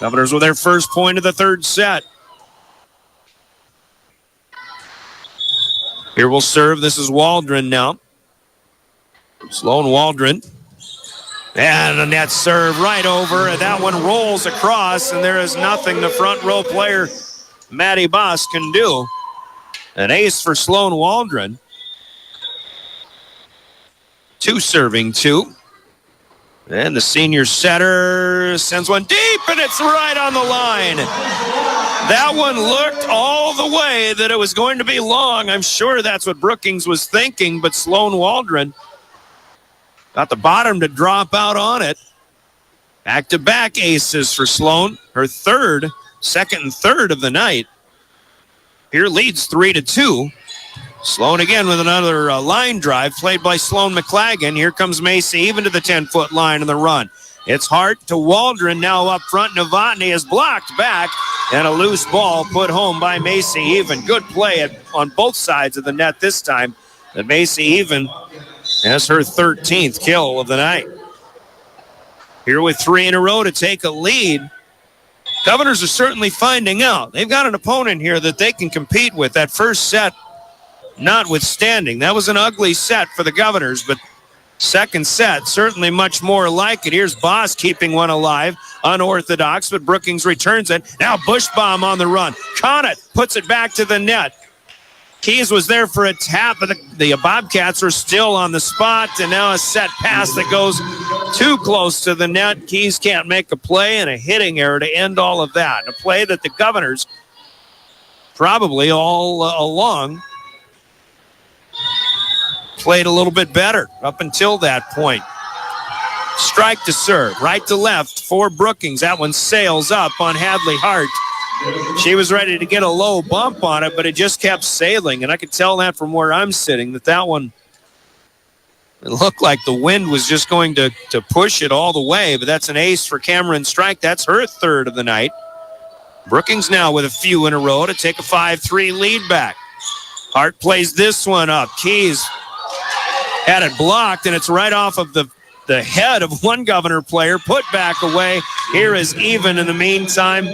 Governors with their first point of the third set. Here will serve. This is Waldron now. Sloan Waldron. And a net serve right over, and that one rolls across, and there is nothing the front row player Maddie Boss can do. An ace for Sloan Waldron. 2 serving 2. And the senior setter sends one deep, and it's right on the line. That one looked all the way that it was going to be long. I'm sure that's what Brookings was thinking, but Sloan Waldron got the bottom to drop out on it. Back-to-back aces for Sloan. Her second and third of the night. Here leads 3-2. Sloan again with another line drive played by Sloan McLagan. Here comes Macy Even to the 10-foot line in the run. It's Hart to Waldron now up front. Novotny is blocked back, and a loose ball put home by Macy Even. Good play on both sides of the net this time. And Macy Even has her 13th kill of the night. Here with 3 in a row to take a lead. Governors are certainly finding out. They've got an opponent here that they can compete with. That first set notwithstanding. That was an ugly set for the Governors, but Second set, certainly much more like it. Here's Boss keeping one alive. Unorthodox, but Brookings returns it. Now Bushbaum on the run. Conant puts it back to the net. Keys was there for a tap, but the Bobcats are still on the spot, and now a set pass that goes too close to the net. Keys can't make a play, and a hitting error to end all of that. A play that the Governors probably all along played a little bit better up until that point. Strike to serve, right to left for Brookings. That one sails up on Hadley Hart. She was ready to get a low bump on it, but it just kept sailing, and I could tell that from where I'm sitting, that one, it looked like the wind was just going to push it all the way, but that's an ace for Cameron Strike. That's her third of the night. Brookings now with a few in a row to take a 5-3 lead back. Hart plays this one up. Keys had it blocked, and it's right off of the head of one Governor player, put back away. Here is even in the meantime.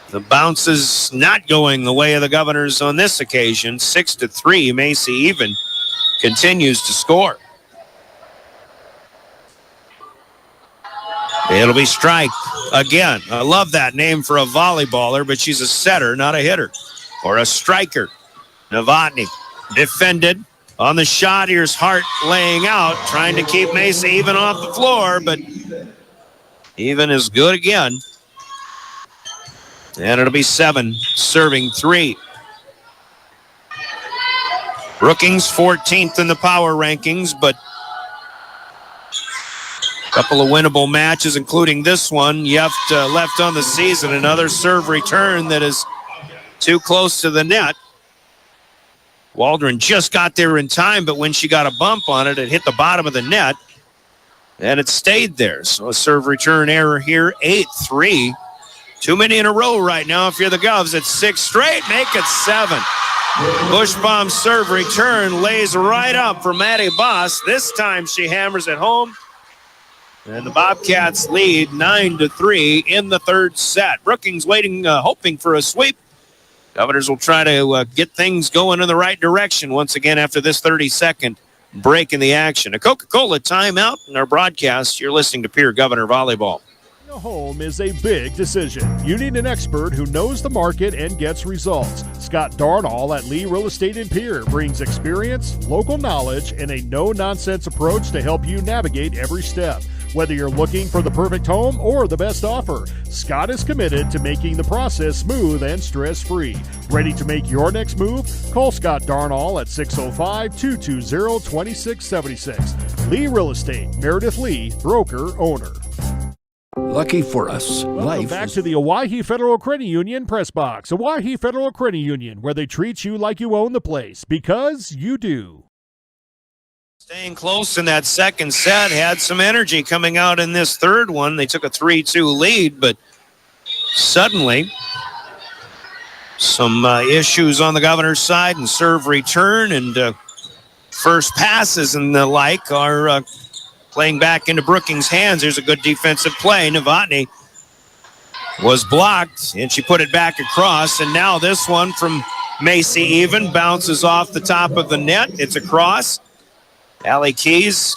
The bounce is not going the way of the Governors on this occasion. 6-3, Macy even continues to score. It'll be Strike again. I love that name for a volleyballer, but she's a setter, not a hitter, or a striker. Novotny defended on the shot. Here's Hart laying out, trying to keep Macy even off the floor, but even is good again. And it'll be 7, serving 3. Brookings 14th in the power rankings, but a couple of winnable matches, including this one. Yeft left on the season. Another serve return that is too close to the net. Waldron just got there in time, but when she got a bump on it, it hit the bottom of the net, and it stayed there. So a serve return error here, 8-3. Too many in a row right now if you're the Govs. It's 6 straight, make it 7. Bushbaum serve return lays right up for Maddie Boss. This time she hammers it home, and the Bobcats lead 9-3 in the third set. Brookings waiting, hoping for a sweep. Governors will try to get things going in the right direction once again after this 30-second break in the action. A Coca-Cola timeout in our broadcast. You're listening to Pierre Governor Volleyball. A home is a big decision. You need an expert who knows the market and gets results. Scott Darnall at Lee Real Estate in Pierre brings experience, local knowledge, and a no-nonsense approach to help you navigate every step. Whether you're looking for the perfect home or the best offer, Scott is committed to making the process smooth and stress-free. Ready to make your next move? Call Scott Darnall at 605-220-2676. Lee Real Estate, Meredith Lee, broker, owner. Lucky for us, Welcome back to the Owyhee Federal Credit Union Press Box. Owyhee Federal Credit Union, where they treat you like you own the place, because you do. Staying close in that second set, had some energy coming out in this third one. They took a 3-2 lead, but suddenly some issues on the Governor's side and serve return and first passes and the like are playing back into Brookings' hands. There's a good defensive play. Novotny was blocked, and she put it back across. And now this one from Macy even bounces off the top of the net. It's a cross. Allie Keys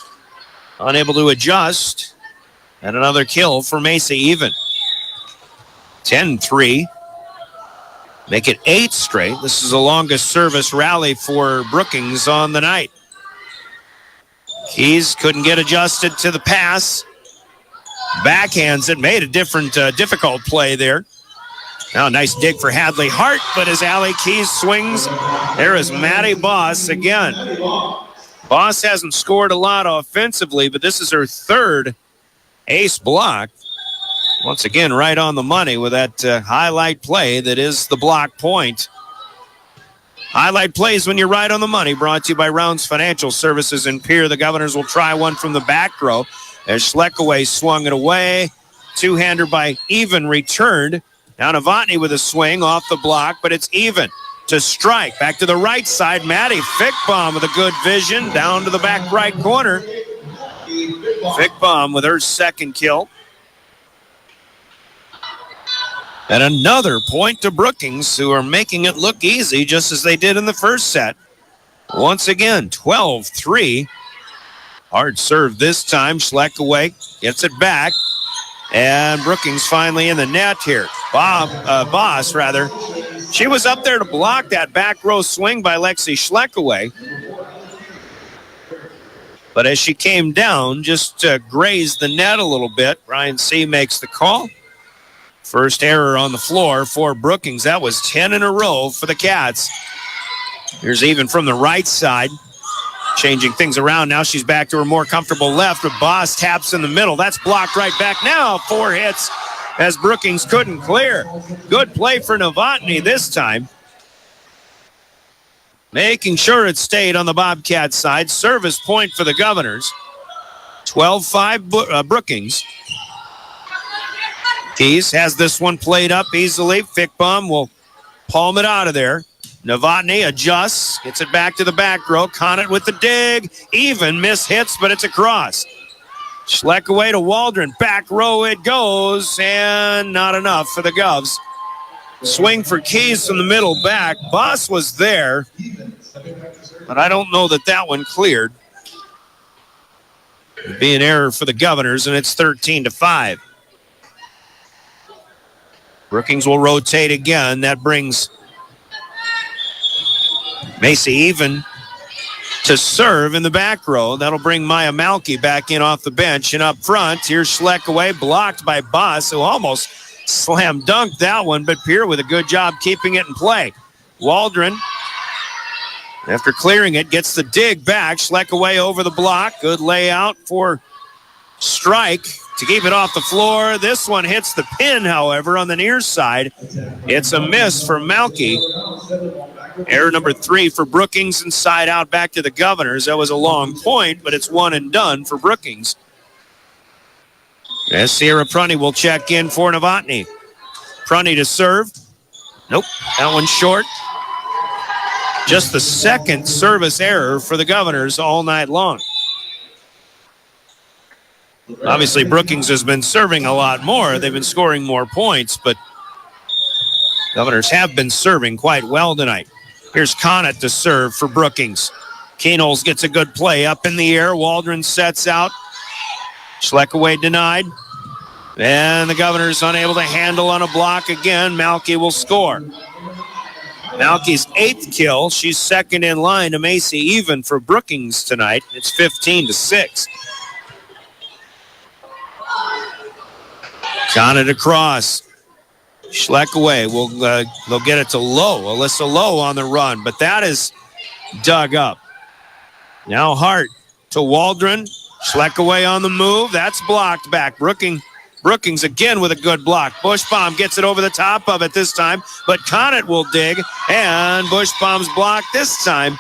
unable to adjust. And another kill for Macy even. 10-3. Make it 8 straight. This is the longest service rally for Brookings on the night. Keys couldn't get adjusted to the pass. Backhands it, made a difficult play there. Now a nice dig for Hadley Hart, but as Allie Keys swings, there is Maddie Boss again. Boss hasn't scored a lot offensively, but this is her third ace block. Once again, right on the money with that highlight play that is the block point. Highlight plays when you're right on the money, brought to you by Rounds Financial Services in Pierre. The Governors will try one from the back row as Schleckaway swung it away. Two-hander by Even returned. Now Novotny with a swing off the block, but it's Even to Strike. Back to the right side, Maddie Fickbaum with a good vision down to the back right corner. Fickbaum with her second kill. And another point to Brookings, who are making it look easy, just as they did in the first set. Once again, 12-3. Hard serve this time. Schleckaway gets it back. And Brookings finally in the net here. Boss, rather. She was up there to block that back row swing by Lexi Schleckaway. But as she came down, just grazed the net a little bit. Ryan C. makes the call. First error on the floor for Brookings. That was 10 in a row for the Cats. Here's even from the right side. Changing things around. Now she's back to her more comfortable left, but Boss taps in the middle. That's blocked right back. Now 4 hits as Brookings couldn't clear. Good play for Novotny this time. Making sure it stayed on the Bobcat side. Service point for the Governors. 12-5 Brookings. Keys has this one played up easily. Fickbaum will palm it out of there. Novotny adjusts, gets it back to the back row. Conant with the dig. Even miss hits, but it's a cross. Schleckaway to Waldron. Back row it goes, and not enough for the Govs. Swing for Keys from the middle back. Boss was there, but I don't know that one cleared. It'd be an error for the Governors, and it's 13-5. Brookings will rotate again. That brings Macy even to serve in the back row. That'll bring Maya Malky back in off the bench. And up front, here's Schleckaway, blocked by Boss, who almost slam dunked that one, but Pierre with a good job keeping it in play. Waldron, after clearing it, gets the dig back. Schleckaway over the block. Good layout for Strike to keep it off the floor. This one hits the pin, however, on the near side. It's a miss for Malky. Error number 3 for Brookings, inside out back to the Governors. That was a long point, but it's one and done for Brookings. As Sierra Prunty will check in for Novotny. Prunty to serve. Nope, that one's short. Just the second service error for the Governors all night long. Obviously, Brookings has been serving a lot more. They've been scoring more points, but Governors have been serving quite well tonight. Here's Conant to serve for Brookings. Keenholz gets a good play up in the air. Waldron sets out. Schleckaway denied. And the Governors unable to handle on a block again. Malky will score. Malky's 8th kill. She's second in line to Macy even for Brookings tonight. It's 15-6. Conant across. Schleckaway they'll get it to Lowe. Alyssa Lowe on the run, but that is dug up. Now Hart to Waldron. Schleckaway on the move. That's blocked back. Brookings again with a good block. Bushbaum gets it over the top of it this time, but Conant will dig, and Bushbaum's block this time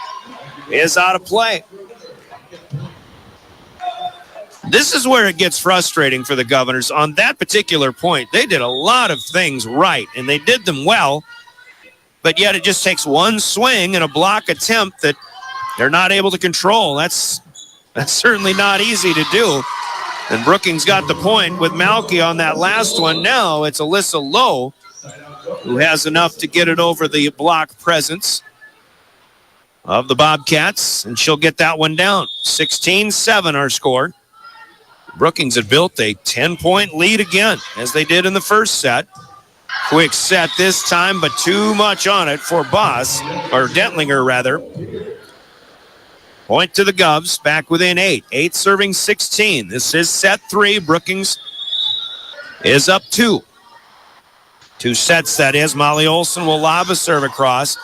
is out of play. This is where it gets frustrating for the Governors. On that particular point, they did a lot of things right, and they did them well, but yet it just takes one swing and a block attempt that they're not able to control. That's certainly not easy to do. And Brookings got the point with Malky on that last one. Now it's Alyssa Lowe who has enough to get it over the block presence of the Bobcats, and she'll get that one down. 16-7 our score. Brookings had built a 10-point lead again, as they did in the first set. Quick set this time, but too much on it for Dentlinger, rather. Point to the Govs, back within 8. 8 serving 16. This is set 3. Brookings is up 2. 2 sets, that is. Molly Olson will lob a serve across.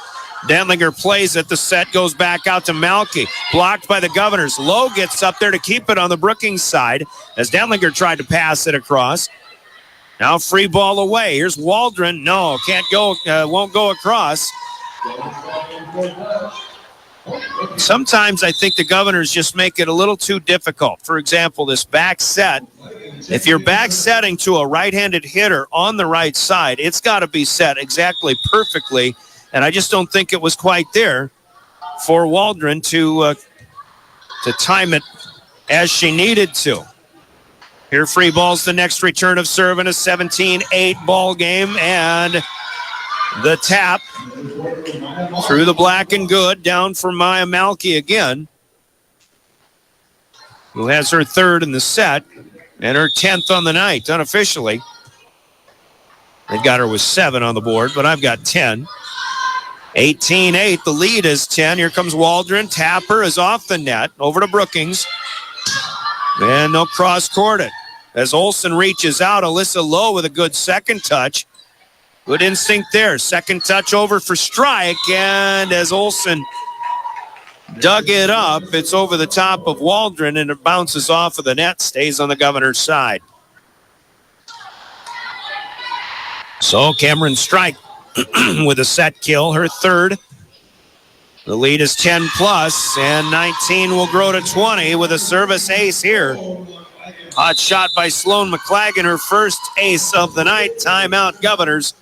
Dentlinger plays it. The set goes back out to Malky. Blocked by the Governors. Lowe gets up there to keep it on the Brookings side as Dentlinger tried to pass it across. Now free ball away. Here's Waldron. No, can't go. Won't go across. Sometimes I think the Governors just make it a little too difficult. For example, this back set. If you're back setting to a right-handed hitter on the right side, it's got to be set exactly perfectly. And I just don't think it was quite there for Waldron to time it as she needed to. Here free ball's the next return of serve in a 17-8 ball game. And The tap through the black and good, down for Maya Malky again, who has her third in the set and her 10th on the night, unofficially. They got her with 7 on the board, but I've got 10. 18-8, the lead is 10. Here comes Waldron. Tapper is off the net, over to Brookings. And they'll cross-court it. As Olsen reaches out, Alyssa Lowe with a good second touch. Good instinct there. Second touch over for strike, and as Olsen dug it up, it's over the top of Waldron, and it bounces off of the net, stays on the Governor's side. So Cameron Strike with a set kill, her third. The lead is 10 plus, and 19 will grow to 20 with a service ace here. Hot shot by Sloan McLagan, her first ace of the night. Timeout, Governors.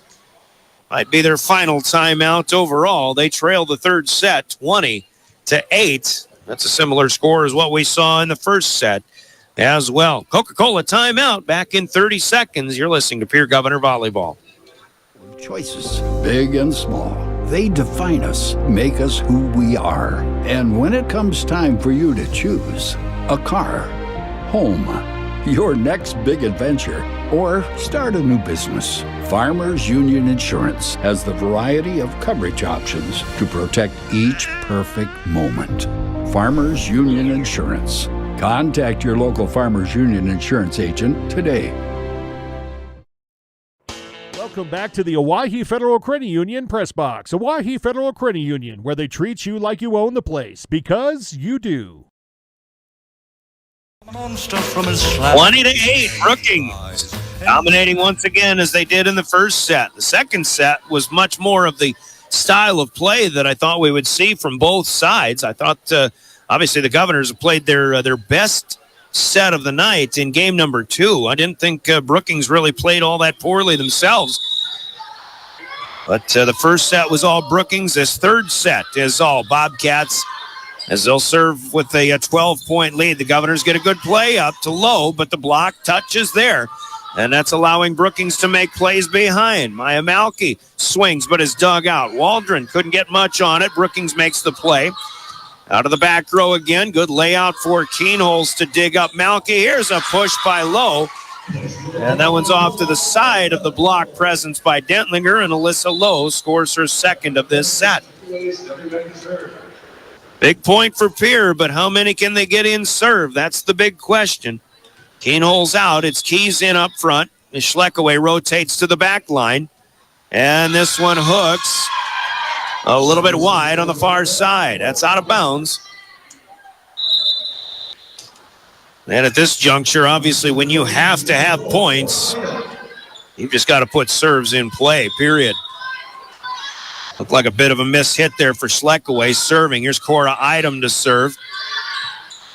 Might be their final timeout overall. They trail the third set 20-8. That's a similar score as what we saw in the first set as well. Coca-Cola timeout back in 30 seconds. You're listening to Pierre Governor Volleyball. Choices, big and small. They define us, make us who we are. And when it comes time for you to choose a car, home, your next big adventure, or start a new business, Farmers Union Insurance has the variety of coverage options to protect each perfect moment. Farmers Union Insurance. Contact your local Farmers Union Insurance agent today. Welcome back to the Owyhee Federal Credit Union Press Box. Owyhee Federal Credit Union, where they treat you like you own the place, because you do. 20-8, Brookings dominating once again as they did in the first set. The second set was much more of the style of play that I thought we would see from both sides. I thought, obviously, the Governors have played their best set of the night in game number 2. I didn't think Brookings really played all that poorly themselves. But the first set was all Brookings. This third set is all Bobcats, as they'll serve with a 12-point lead. The Governors get a good play up to Low, but the block touch is there. And that's allowing Brookings to make plays behind. Maya Malky swings, but is dug out. Waldron couldn't get much on it. Brookings makes the play. Out of the back row again. Good layout for Keenholz to dig up Malky. Here's a push by Lowe. And that one's off to the side of the block presence by Dentlinger, and Alyssa Lowe scores her second of this set. Big point for Pierre, but how many can they get in serve? That's the big question. Keenholz out. It's Keys in up front. Schleckaway rotates to the back line. And this one hooks a little bit wide on the far side. That's out of bounds. And at this juncture, obviously, when you have to have points, you've just got to put serves in play, period. Looked like a bit of a miss hit there for Schleckaway serving. Here's Cora Idem to serve.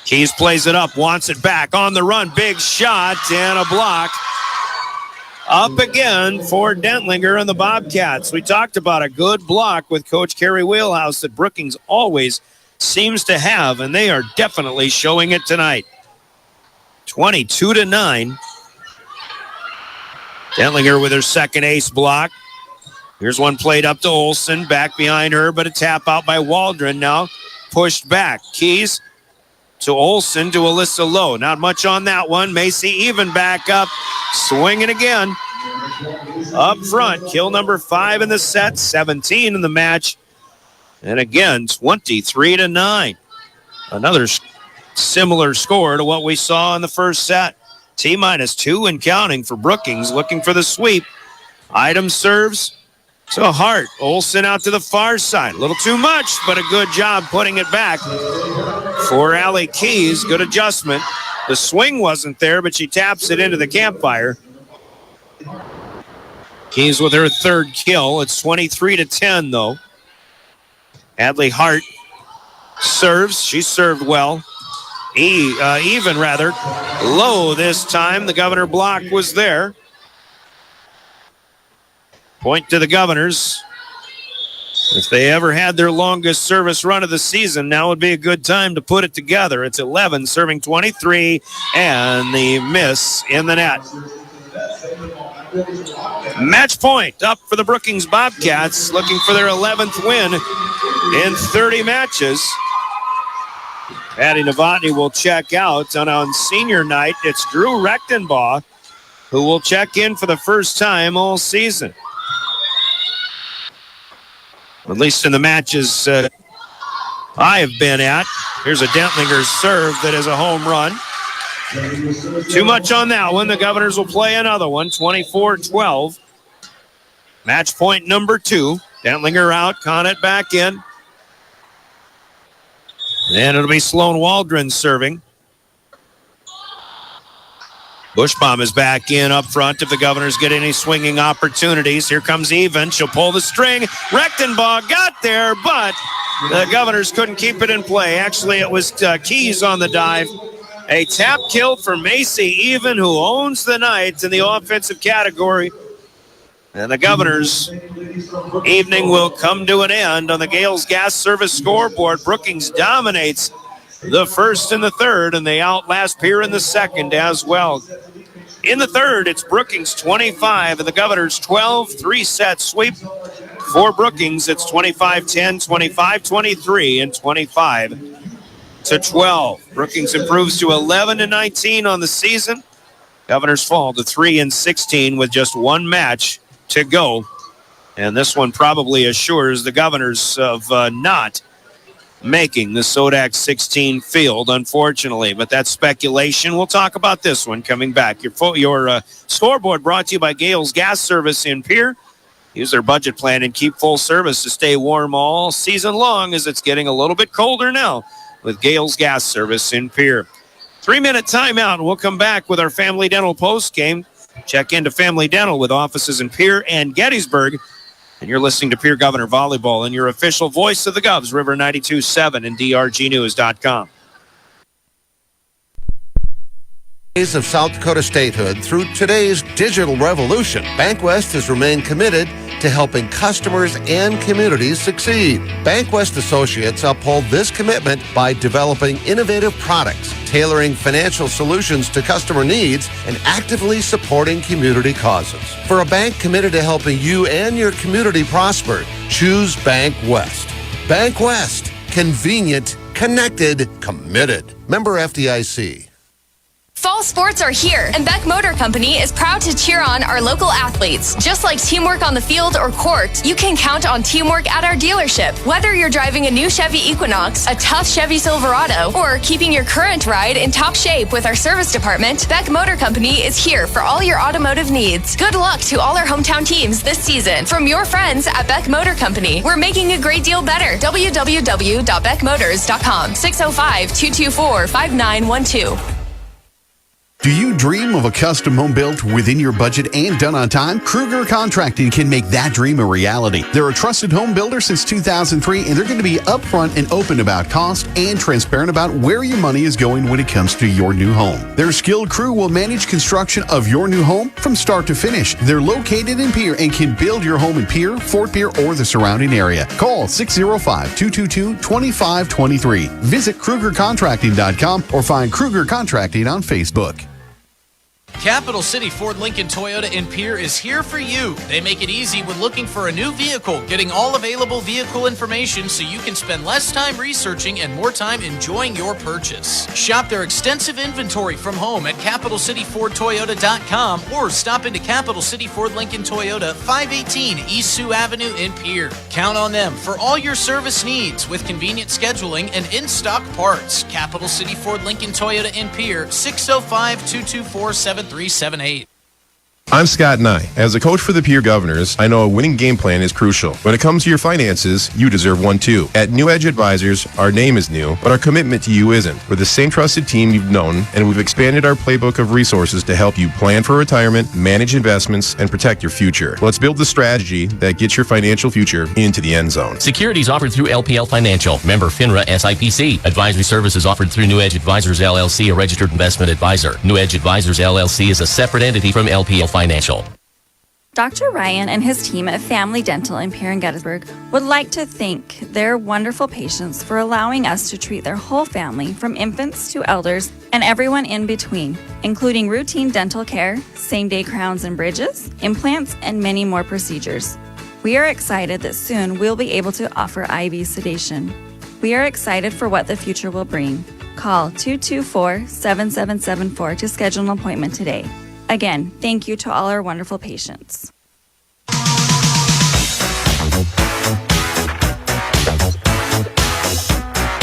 Keys plays it up, wants it back on the run. Big shot and a block. Up again for Dentlinger and the Bobcats. We talked about a good block with Coach Kerry Wheelhouse that Brookings always seems to have, and they are definitely showing it tonight. 22-9. Dentlinger with her second ace block. Here's one played up to Olsen, back behind her, but a tap out by Waldron now. Pushed back. Keys to Olsen to Alyssa Lowe. Not much on that one. Macy even back up. Swinging again. Up front. Kill number 5 in the set. 17 in the match. And again, 23-9. Another similar score to what we saw in the first set. T-2 and counting for Brookings. Looking for the sweep. Idem serves to Hart. Olsen out to the far side. A little too much, but a good job putting it back for Allie Keys. Good adjustment. The swing wasn't there, but she taps it into the campfire. Keys with her third kill. It's 23-10, though. Adley Hart serves. She served well. Even low this time. The Governor block was there. Point to the Governors. If they ever had their longest service run of the season, now would be a good time to put it together. It's 11 serving 23, and the miss in the net. Match point up for the Brookings Bobcats, looking for their 11th win in 30 matches. Patty Novotny will check out, and on senior night, it's Drew Rechtenbaugh who will check in for the first time all season. At least in the matches I have been at. Here's a Dentlinger serve that is a home run. Too much on that one. The Governors will play another one, 24-12. Match point number 2. Dentlinger out, Conant back in. And it'll be Sloan Waldron serving. Bushbaum is back in up front if the Governors get any swinging opportunities. Here comes Even. She'll pull the string. Rechtenbaugh got there, but the Governors couldn't keep it in play. Actually, it was Keys on the dive. A tap kill for Macy Even, who owns the night in the offensive category. And the Governors' evening will come to an end on the Gales Gas Service scoreboard. Brookings dominates the first and the third, and they outlast Pierre in the second as well. In the third, it's Brookings 25 and the Governors 12. 3-set sweep for Brookings. It's 25-10, 25-23, and 25-12. Brookings improves to 11-19 on the season. Governors fall to 3-16 with just one match to go. And this one probably assures the Governors of not making the Sodak 16 field, unfortunately. But that's speculation. We'll talk about this one coming back. Your scoreboard brought to you by Gales Gas Service in Pierre. Use their budget plan and keep full service to stay warm all season long, as it's getting a little bit colder now with Gales Gas Service in Pierre. 3-minute timeout, and we'll come back with our Family Dental postgame. Check into Family Dental with offices in Pierre and Gettysburg. And you're listening to Pierre Governor Volleyball and your official voice of the Govs, River 92.7 and drgnews.com. Days of South Dakota statehood through today's digital revolution, BankWest has remained committed to helping customers and communities succeed. BankWest Associates uphold this commitment by developing innovative products, tailoring financial solutions to customer needs, and actively supporting community causes. For a bank committed to helping you and your community prosper, choose BankWest. BankWest. Convenient, connected, committed. Member FDIC. Fall sports are here, and Beck Motor Company is proud to cheer on our local athletes. Just like teamwork on the field or court, you can count on teamwork at our dealership. Whether you're driving a new Chevy Equinox, a tough Chevy Silverado, or keeping your current ride in top shape with our service department, Beck Motor Company is here for all your automotive needs. Good luck to all our hometown teams this season. From your friends at Beck Motor Company, we're making a great deal better. www.beckmotors.com, 605-224-5912. Do you dream of a custom home built within your budget and done on time? Kruger Contracting can make that dream a reality. They're a trusted home builder since 2003, and they're going to be upfront and open about cost and transparent about where your money is going when it comes to your new home. Their skilled crew will manage construction of your new home from start to finish. They're located in Pierre and can build your home in Pierre, Fort Pierre, or the surrounding area. Call 605-222-2523. Visit KrugerContracting.com or find Kruger Contracting on Facebook. Capital City Ford Lincoln Toyota in Pierre is here for you. They make it easy when looking for a new vehicle, getting all available vehicle information so you can spend less time researching and more time enjoying your purchase. Shop their extensive inventory from home at CapitalCityFordToyota.com or stop into Capital City Ford Lincoln Toyota, 518 East Sioux Avenue in Pierre. Count on them for all your service needs with convenient scheduling and in-stock parts. Capital City Ford Lincoln Toyota in Pierre, 605-224-7378. I'm Scott Nye. As a coach for the Pierre Governors, I know a winning game plan is crucial. When it comes to your finances, you deserve one too. At New Edge Advisors, our name is new, but our commitment to you isn't. We're the same trusted team you've known, and we've expanded our playbook of resources to help you plan for retirement, manage investments, and protect your future. Let's build the strategy that gets your financial future into the end zone. Securities offered through LPL Financial. Member FINRA SIPC. Advisory services offered through New Edge Advisors LLC, a registered investment advisor. New Edge Advisors LLC is a separate entity from LPL Financial. Dr. Ryan and his team at Family Dental in Pierre and Gettysburg would like to thank their wonderful patients for allowing us to treat their whole family, from infants to elders and everyone in between, including routine dental care, same-day crowns and bridges, implants, and many more procedures. We are excited that soon we'll be able to offer IV sedation. We are excited for what the future will bring. Call 224-7774 to schedule an appointment today. Again, thank you to all our wonderful patients.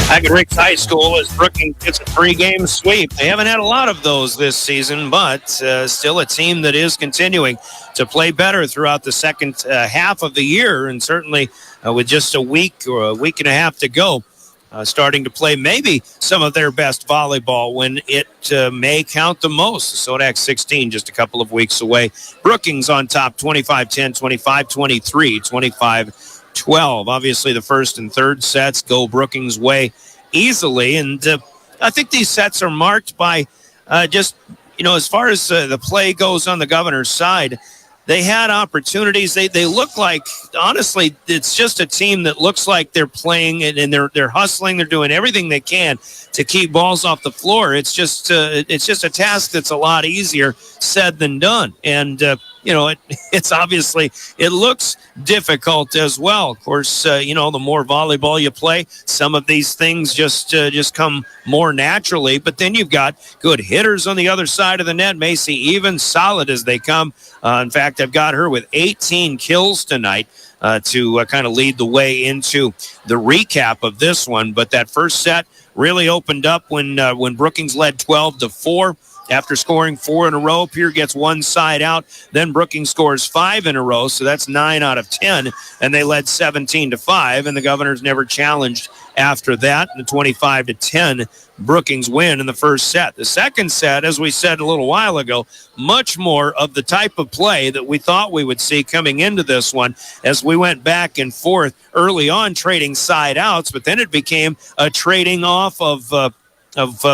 Back at Ricks High School as Brookings gets a 3-game sweep. They haven't had a lot of those this season, but still a team that is continuing to play better throughout the second half of the year, and certainly with just a week or a week and a half to go, starting to play maybe some of their best volleyball when it may count the most. Sodak 16 just a couple of weeks away. Brookings on top 25-10, 25-23, 25-12. Obviously the first and third sets go Brookings' way easily, and I think these sets are marked by just, as far as the play goes on the Governor's side, they had opportunities. They look like, honestly, it's just a team that looks like they're playing and they're hustling. They're doing everything they can to keep balls off the floor. It's just a task that's a lot easier said than done. And it's obviously, it looks difficult as well. Of course, the more volleyball you play, some of these things just come more naturally. But then you've got good hitters on the other side of the net. Macy even solid as they come. In fact, I've got her with 18 kills tonight to kind of lead the way into the recap of this one. But that first set really opened up when Brookings led 12-4. After scoring 4 in a row, Pierre gets one side out. Then Brookings scores 5 in a row, so that's 9 out of 10, and they led 17-5, and the Governors never challenged after that. The 25-10 Brookings win in the first set. The second set, as we said a little while ago, much more of the type of play that we thought we would see coming into this one as we went back and forth early on trading side outs, but then it became a trading off of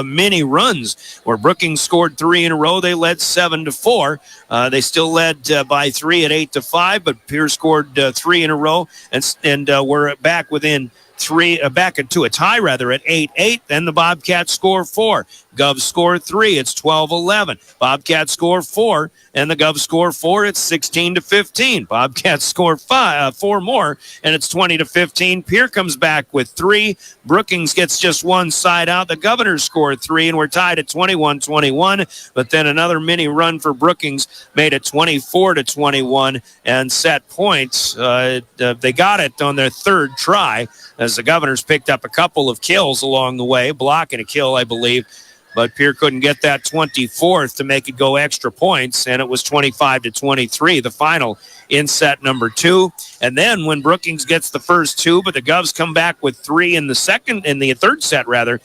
many runs where Brookings scored 3 in a row. They led 7-4. They still led by 3 at 8-5, but Pierre scored 3 in a row and we're back within 3, back into a tie rather at 8-8. Then the Bobcats score 4. Govs score 3. It's 12-11. Bobcats score 4, and the Govs score 4. It's 16-15. Bobcats score 4 more, and it's 20-15. Pierre comes back with 3. Brookings gets just one side out. The Governors scored 3, and we're tied at 21-21. But then another mini run for Brookings made it 24-21 and set points. They got it on their third try as the Governors picked up a couple of kills along the way, block and a kill, I believe. But Pierre couldn't get that 24th to make it go extra points, and it was 25-23, the final in set number 2. And then when Brookings gets the first 2, but the Govs come back with 3 in the third set rather,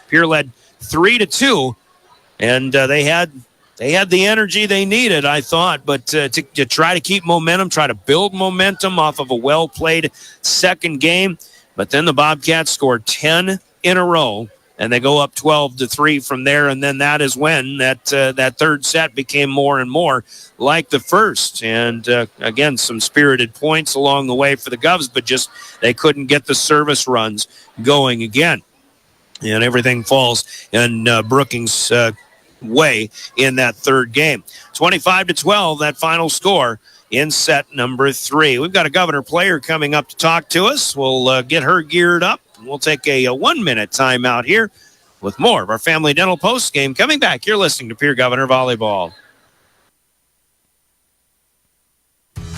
Pierre led 3-2, and they had the energy they needed, I thought, but to try to keep momentum, try to build momentum off of a well-played second game. But then the Bobcats scored 10 in a row, and they go up 12-3 from there, and then that is when that third set became more and more like the first. And again, some spirited points along the way for the Govs, but just they couldn't get the service runs going again. And everything falls in Brookings' way in that third game. 25-12, that final score in set number 3. We've got a Governor player coming up to talk to us. We'll get her geared up. We'll take a 1-minute timeout here with more of our Family Dental post game coming back. You're listening to Pierre Governor Volleyball.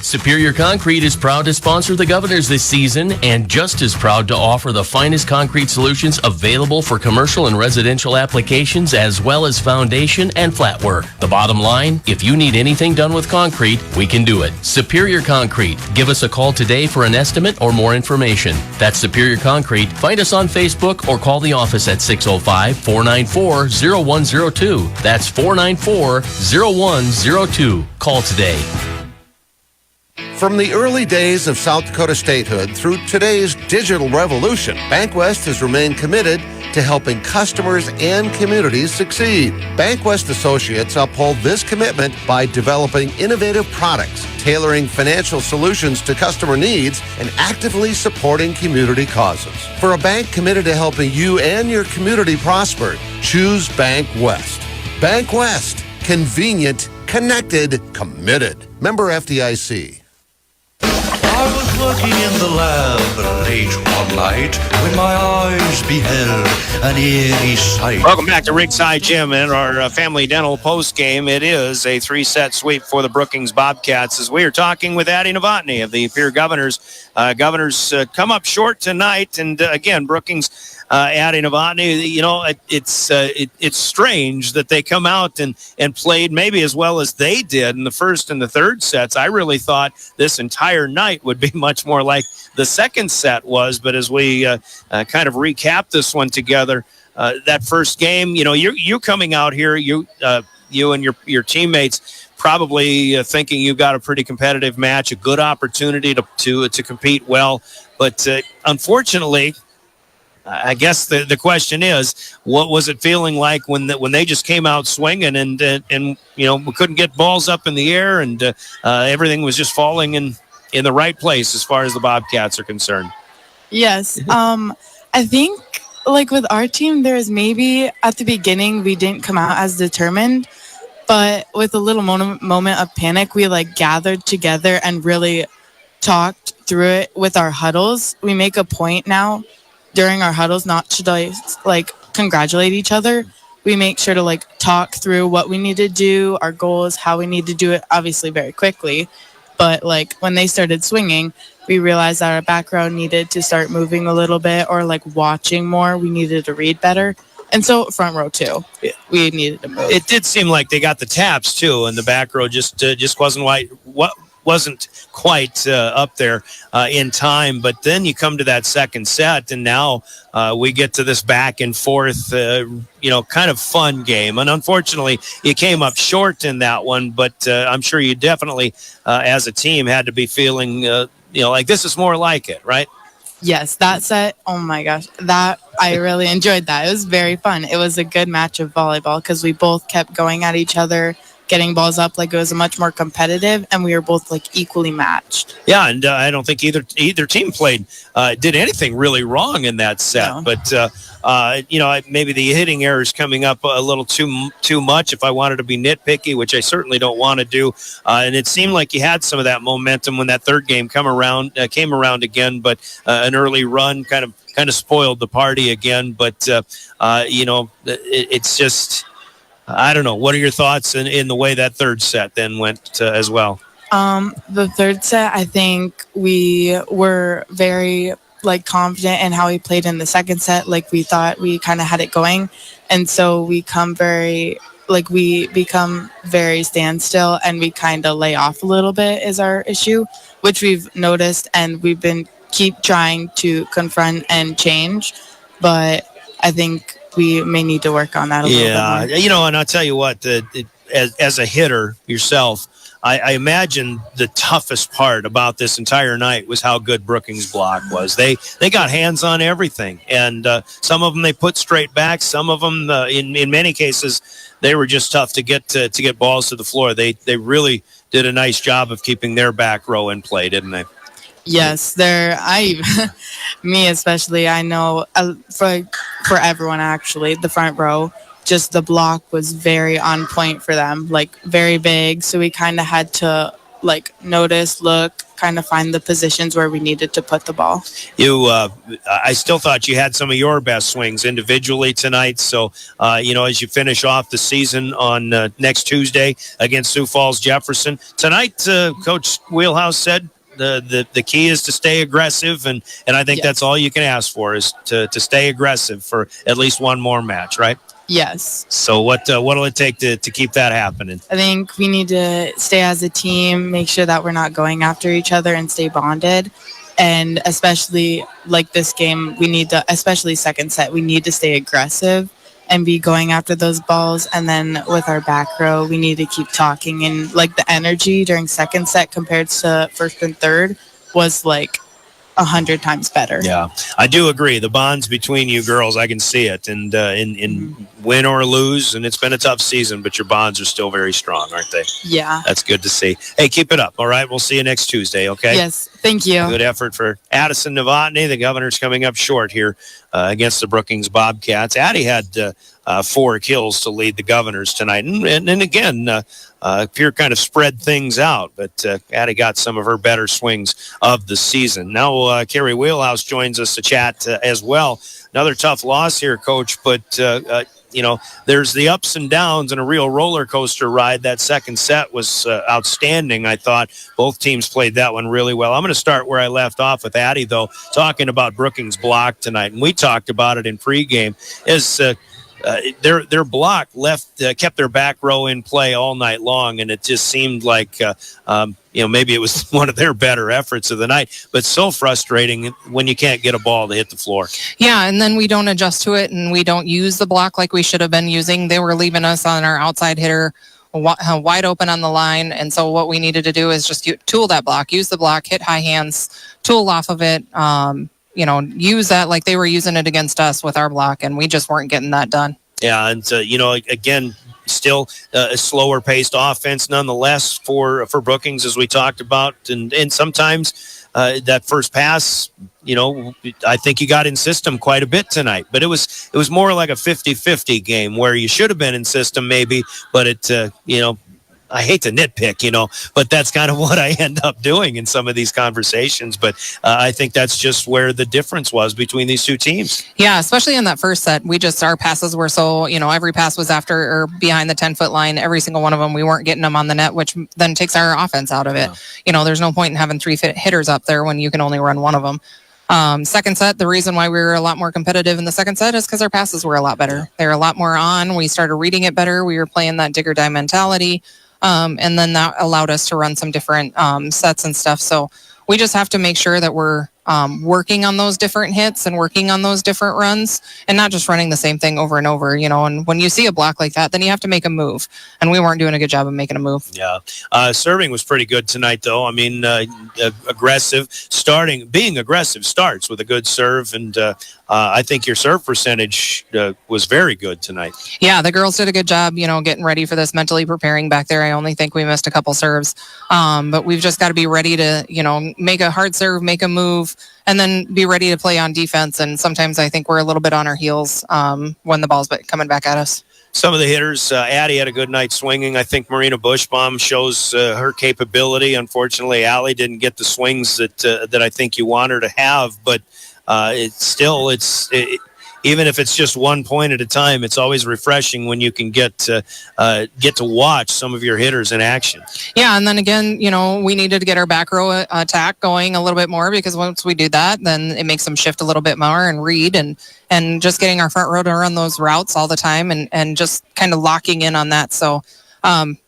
Superior Concrete is proud to sponsor the Governors this season and just as proud to offer the finest concrete solutions available for commercial and residential applications as well as foundation and flat work. The bottom line, if you need anything done with concrete, we can do it. Superior Concrete. Give us a call today for an estimate or more information. That's Superior Concrete. Find us on Facebook or call the office at 605-494-0102. That's 494-0102. Call today. From the early days of South Dakota statehood through today's digital revolution, BankWest has remained committed to helping customers and communities succeed. BankWest Associates uphold this commitment by developing innovative products tailoring financial solutions to customer needs, and actively supporting community causes. For a bank committed to helping you and your community prosper, choose Bank West. Bank West. Convenient, connected, committed. Member FDIC. I was working in the lab late one night when my eyes beheld an eerie sight. Welcome back to Riggs High Gym and our Family Dental post game. It is a 3-set sweep for the Brookings Bobcats as we are talking with Addie Novotny of the Pierre Governors. Governors come up short tonight, and again, Brookings. Addie Novotny, you know, it's strange that they come out and played maybe as well as they did in the first and the third sets. I really thought this entire night would be much more like the second set was, but as we kind of recap this one together, that first game, you know, you coming out here, you and your teammates probably thinking you got a pretty competitive match, a good opportunity to compete well, but unfortunately. I guess the question is, what was it feeling like when they just came out swinging and you know, we couldn't get balls up in the air and everything was just falling in the right place as far as the Bobcats are concerned? Yes. I think like with our team, there's maybe at the beginning we didn't come out as determined, but with a little moment of panic, we like gathered together and really talked through it with our huddles. We make a point now during our huddles not to like congratulate each other. We make sure to like talk through what we need to do, our goals, how we need to do it, obviously very quickly. But like when they started swinging, we realized that our back row needed to start moving a little bit or like watching more. We needed to read better. And so front row too, we needed to move. It did seem like they got the taps too, and the back row just wasn't quite up there in time. But then you come to that second set, and now we get to this back and forth, kind of fun game. And unfortunately, you came up short in that one. But I'm sure you definitely, as a team, had to be feeling, like this is more like it, right? Yes, that set, oh my gosh, that I really enjoyed that. It was very fun. It was a good match of volleyball because we both kept going at each other, getting balls up. Like it was a much more competitive, and we were both like equally matched. Yeah, and I don't think either team did anything really wrong in that set. No. But maybe the hitting errors coming up a little too much. If I wanted to be nitpicky, which I certainly don't want to do, and it seemed like you had some of that momentum when that third game came around again. But an early run kind of spoiled the party again. But it's just. I don't know. What are your thoughts in the way that third set then went as well? The third set, I think we were very confident in how we played in the second set. Like we thought we kind of had it going, and so we become very standstill, and we kind of lay off a little bit is our issue, which we've noticed, and we've been keep trying to confront and change, but I think we may need to work on that a little bit more. And I'll tell you what, as a hitter yourself, I imagine the toughest part about this entire night was how good Brookings' block was. They got hands on everything, and some of them they put straight back. Some of them, in many cases, they were just tough to get balls to the floor. They really did a nice job of keeping their back row in play, didn't they? Yes, me especially, I know for everyone actually, the front row, just the block was very on point for them, like very big. So we kind of had to notice, look, kind of find the positions where we needed to put the ball. I still thought you had some of your best swings individually tonight. So, as you finish off the season on next Tuesday against Sioux Falls Jefferson, tonight, Coach Wheelhouse said, the key is to stay aggressive, and I think that's all you can ask for is to stay aggressive for at least one more match, right? Yes. So what'll it take to keep that happening? I think we need to stay as a team, make sure that we're not going after each other, and stay bonded. And especially like this game, we need to, especially second set, we need to stay aggressive and be going after those balls. And then with our back row, we need to keep talking, and the energy during second set compared to first and third was 100 times better. Yeah, I do agree. The bonds between you girls, I can see it. And in win or lose, and it's been a tough season, but your bonds are still very strong, aren't they? Yeah. That's good to see. Hey, keep it up, all right? We'll see you next Tuesday, okay? Yes, thank you. Good effort for Addison Novotny. The Governor's coming up short here against the Brookings Bobcats. Addie had 4 kills to lead the Governors tonight. And again, Pierre kind of spread things out, but Addie got some of her better swings of the season. Now, Carrie Wheelhouse joins us to chat as well. Another tough loss here, Coach, but there's the ups and downs and a real roller coaster ride. That second set was outstanding. I thought both teams played that one really well. I'm going to start where I left off with Addie, though, talking about Brookings' block tonight. And we talked about it in pregame. Their block kept their back row in play all night long, and it just seemed like maybe it was one of their better efforts of the night, but so frustrating when you can't get a ball to hit the floor. Yeah, and then we don't adjust to it, and we don't use the block like we should have been using. They were leaving us on our outside hitter wide open on the line, and so what we needed to do is just tool that block, use the block, hit high hands, tool off of it, use that like they were using it against us with our block, and we just weren't getting that done. Yeah, and again, still a slower paced offense nonetheless for Brookings, as we talked about, and sometimes that first pass, I think you got in system quite a bit tonight, but it was more like a 50-50 game where you should have been in system maybe, but it I hate to nitpick, but that's kind of what I end up doing in some of these conversations. But I think that's just where the difference was between these two teams. Yeah, especially in that first set, our passes were so, every pass was after or behind the 10-foot line. Every single one of them, we weren't getting them on the net, which then takes our offense out of it. Yeah. There's no point in having 3 hitters up there when you can only run one of them. Second set, the reason why we were a lot more competitive in the second set is because our passes were a lot better. They were a lot more on. We started reading it better. We were playing that digger die mentality. And then that allowed us to run some different sets and stuff. So we just have to make sure that we're working on those different hits and working on those different runs and not just running the same thing over and over, and when you see a block like that, then you have to make a move. And we weren't doing a good job of making a move. Yeah. Serving was pretty good tonight, though. I mean, being aggressive starts with a good serve. And I think your serve percentage was very good tonight. Yeah, the girls did a good job, getting ready for this, mentally preparing back there. I only think we missed a couple serves. But we've just got to be ready to, make a hard serve, make a move, and then be ready to play on defense. And sometimes I think we're a little bit on our heels when the ball's coming back at us. Some of the hitters, Addie had a good night swinging. I think Marina Bushbaum shows her capability. Unfortunately, Allie didn't get the swings that I think you want her to have, but even if it's just 1 point at a time, it's always refreshing when you can get to watch some of your hitters in action. Yeah, and then again, we needed to get our back row attack going a little bit more, because once we do that, then it makes them shift a little bit more and read and just getting our front row to run those routes all the time and just kind of locking in on that. So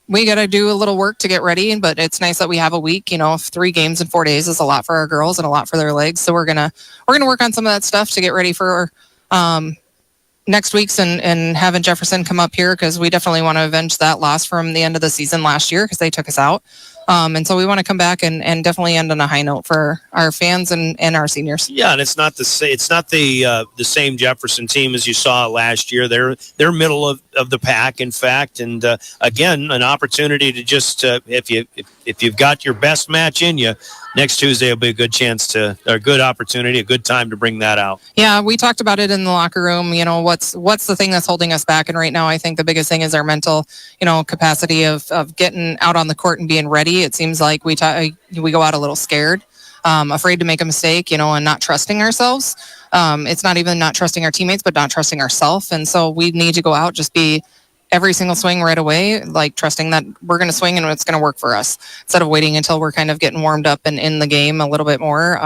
we got to do a little work to get ready, but it's nice that we have a week. 3 games in 4 days is a lot for our girls and a lot for their legs. So we're gonna work on some of that stuff to get ready for next week's and having Jefferson come up here, because we definitely want to avenge that loss from the end of the season last year, because they took us out. And so we want to come back and definitely end on a high note for our fans and our seniors. Yeah, and it's not the same Jefferson team as you saw last year. They're middle of the pack, in fact, and again, an opportunity to just if you've got your best match in you, next Tuesday will be a good opportunity, a good time to bring that out. Yeah, we talked about it in the locker room. What's the thing that's holding us back? And right now, I think the biggest thing is our mental, capacity of getting out on the court and being ready. It seems like we go out a little scared, afraid to make a mistake, and not trusting ourselves. It's not even not trusting our teammates, but not trusting ourselves. And so we need to go out, just be every single swing right away, like trusting that we're going to swing and it's going to work for us, instead of waiting until we're kind of getting warmed up and in the game a little bit more.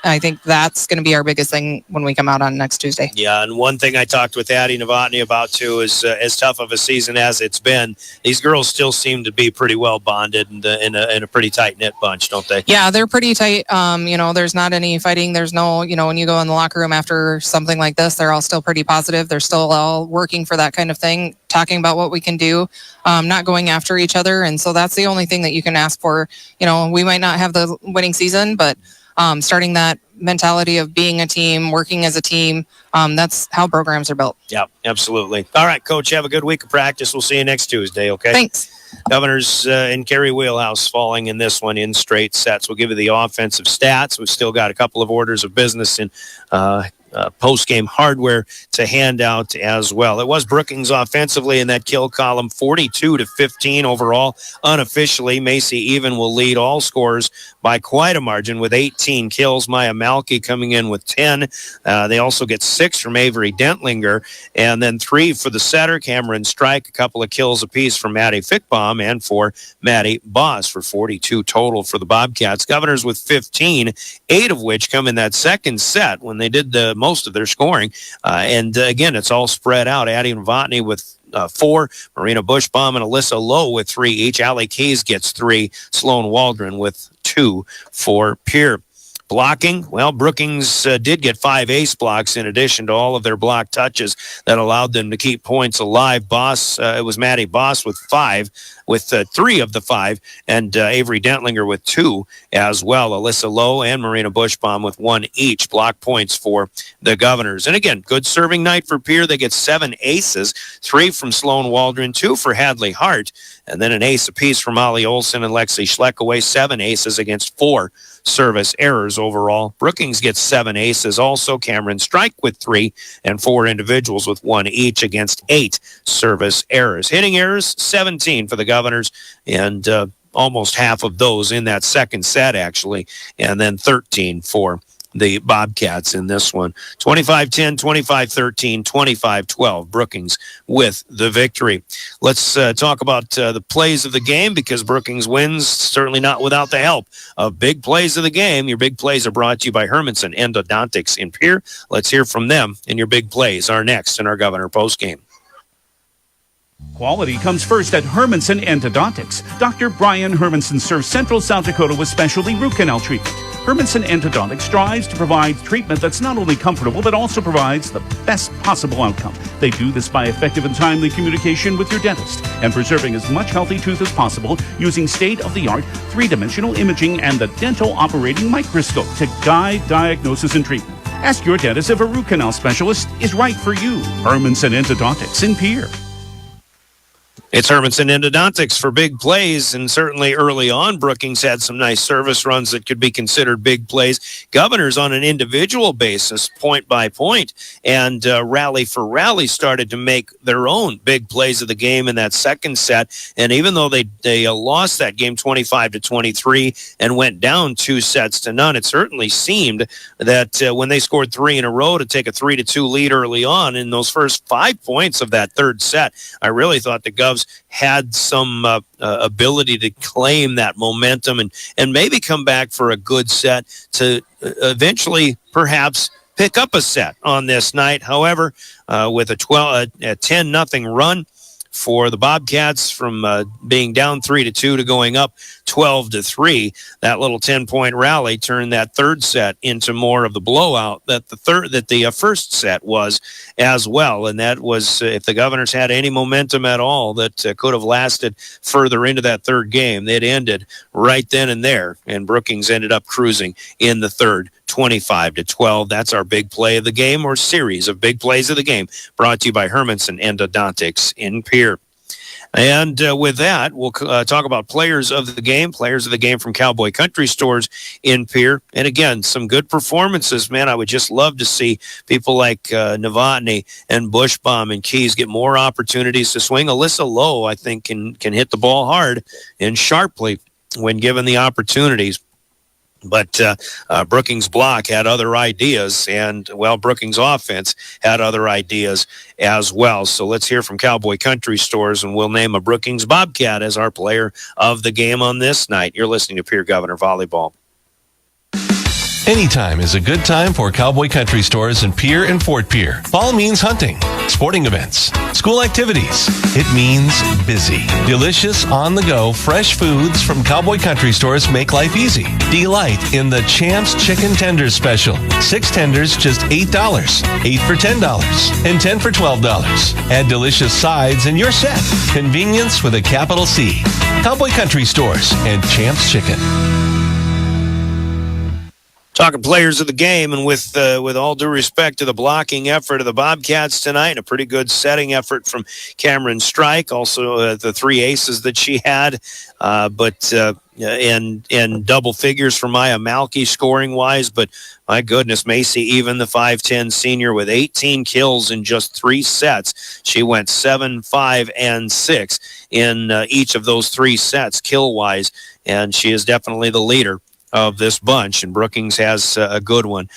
I think that's going to be our biggest thing when we come out on next Tuesday. Yeah, and one thing I talked with Addie Novotny about, too, is as tough of a season as it's been, these girls still seem to be pretty well bonded and in a pretty tight-knit bunch, don't they? Yeah, they're pretty tight. There's not any fighting. There's no, when you go in the locker room after something like this, they're all still pretty positive. They're still all working for that kind of thing, talking about what we can do, not going after each other. And so that's the only thing that you can ask for. We might not have the winning season, but starting that mentality of being a team, working as a team. That's how programs are built. Yeah, absolutely. All right, Coach, have a good week of practice. We'll see you next Tuesday, okay? Thanks. Governors in Kerry Wheelhouse falling in this one in straight sets. We'll give you the offensive stats. We've still got a couple of orders of business in post-game hardware to hand out as well. It was Brookings offensively in that kill column, 42-15 overall. Unofficially, Macy Even will lead all scorers by quite a margin with 18 kills. Maya Malky coming in with 10. They also get 6 from Avery Dentlinger, and then 3 for the setter, Cameron Strike, a couple of kills apiece from Maddie Fickbaum and for Maddie Boss for 42 total for the Bobcats. Governors with 15, 8 of which come in that second set when they did most of their scoring. And again, it's all spread out. Addie Novotny with 4, Marina Bushbaum and Alyssa Lowe with 3 each. Allie Keys gets 3, Sloan Waldron with 2 for Pierre. Blocking, well, Brookings did get 5 ace blocks in addition to all of their block touches that allowed them to keep points alive. It was Maddie Boss with 5, with 3 of the 5, and Avery Dentlinger with 2 as well. Alyssa Lowe and Marina Bushbaum with 1 each. Block points for the Governors. And again, good serving night for Pierre. They get 7 aces, 3 from Sloan Waldron, 2 for Hadley Hart, and then an ace apiece from Molly Olson and Lexi Schleckaway. 7 aces against 4 service errors overall. Brookings gets 7 aces also. Cameron Strike with 3 and 4 individuals with 1 each against 8 service errors. Hitting errors, 17 for the Governors, and almost half of those in that second set, actually, and then 13 for the Bobcats in this one. 25-10, 25-13, 25-12. Brookings with the victory. Let's talk about the plays of the game, because Brookings wins, certainly not without the help of big plays of the game. Your big plays are brought to you by Hermanson Endodontics in Pierre. Let's hear from them, and your big plays are next in our Governor postgame. Quality comes first at Hermanson Endodontics. Dr. Brian Hermanson serves Central South Dakota with specialty root canal treatment. Hermanson Endodontics strives to provide treatment that's not only comfortable, but also provides the best possible outcome. They do this by effective and timely communication with your dentist and preserving as much healthy tooth as possible using state-of-the-art 3-dimensional imaging and the dental operating microscope to guide diagnosis and treatment. Ask your dentist if a root canal specialist is right for you. Hermanson Endodontics in Pierre. It's Hermanson Endodontics for big plays, and certainly early on, Brookings had some nice service runs that could be considered big plays. Governors on an individual basis, point by point, and rally for rally started to make their own big plays of the game in that second set. And even though they lost that game 25-23 and went down 2-0, it certainly seemed that when they scored 3 in a row to take a 3-2 lead early on in those first 5 points of that third set, I really thought the Govs had some ability to claim that momentum and maybe come back for a good set to eventually perhaps pick up a set on this night. However, with a 10-0 run for the Bobcats from being down 3-2 to going up 12-3, that little 10-point rally turned that third set into more of the blowout that the first set was as well. And that was, if the Governors had any momentum at all that could have lasted further into that third game, it ended right then and there. And Brookings ended up cruising in the third, 25-12. That's our big play of the game, or series of big plays of the game, brought to you by Hermanson Endodontics in Pierre. And with that, we'll talk about players of the game from Cowboy Country Stores in Pierre. And again, some good performances, man. I would just love to see people like Novotny and Bushbaum and Keys get more opportunities to swing. Alyssa Lowe, I think, can hit the ball hard and sharply when given the opportunities. But Brookings block had other ideas, and, well, Brookings offense had other ideas as well. So let's hear from Cowboy Country Stores, and we'll name a Brookings Bobcat as our player of the game on this night. You're listening to Pierre Governor Volleyball. Anytime is a good time for Cowboy Country Stores in Pierre and Fort Pierre. Fall means hunting, sporting events, school activities. It means busy. Delicious, on-the-go, fresh foods from Cowboy Country Stores make life easy. Delight in the Champs Chicken Tenders Special. 6 tenders, just $8. 8 for $10. And 10 for $12. Add delicious sides and you're set. Convenience with a capital C. Cowboy Country Stores and Champs Chicken. Talking players of the game, and with all due respect to the blocking effort of the Bobcats tonight, a pretty good setting effort from Cameron Strike, also the three aces that she had, but in double figures for Maya Malky scoring-wise, but my goodness, Macy, even the 5'10 senior with 18 kills in just 3 sets. She went 7, 5, and 6 in each of those 3 sets kill-wise, and she is definitely the leader of this bunch, and Brookings has a good one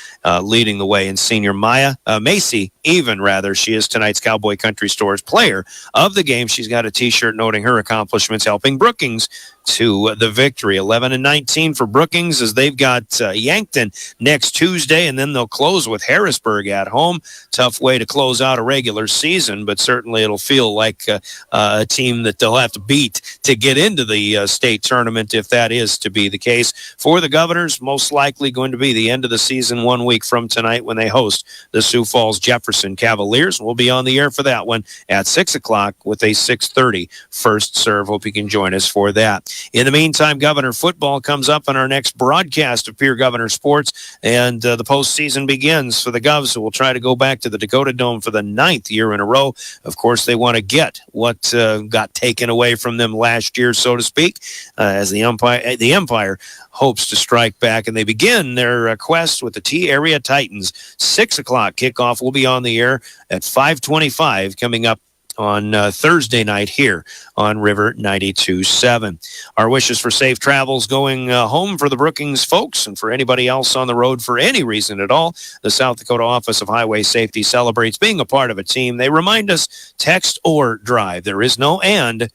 leading the way in senior Macy, even rather. She is tonight's Cowboy Country Store's player of the game. She's got a T-shirt noting her accomplishments helping Brookings to the victory. 11-19 for Brookings as they've got Yankton next Tuesday, and then they'll close with Harrisburg at home. Tough way to close out a regular season, but certainly it'll feel like a team that they'll have to beat to get into the state tournament if that is to be the case. For the Governors, most likely going to be the end of the season 1 week from tonight when they host the Sioux Falls Jefferson Cavaliers. We'll be on the air for that one at 6 o'clock with a 6:30 first serve. Hope you can join us for that. In the meantime, Governor football comes up on our next broadcast of Pierre Governor Sports, and the postseason begins for the Govs, so we'll try to go back to the Dakota Dome for the 9th year in a row. Of course, they want to get what got taken away from them last year, so to speak, as the Empire hopes to strike back, and they begin their quest with the T-Area Titans. 6 o'clock kickoff will be on the air at 5:25 coming up on Thursday night here on River 92.7. Our wishes for safe travels going home for the Brookings folks and for anybody else on the road for any reason at all. The South Dakota Office of Highway Safety celebrates being a part of a team. They remind us, text or drive. There is no and.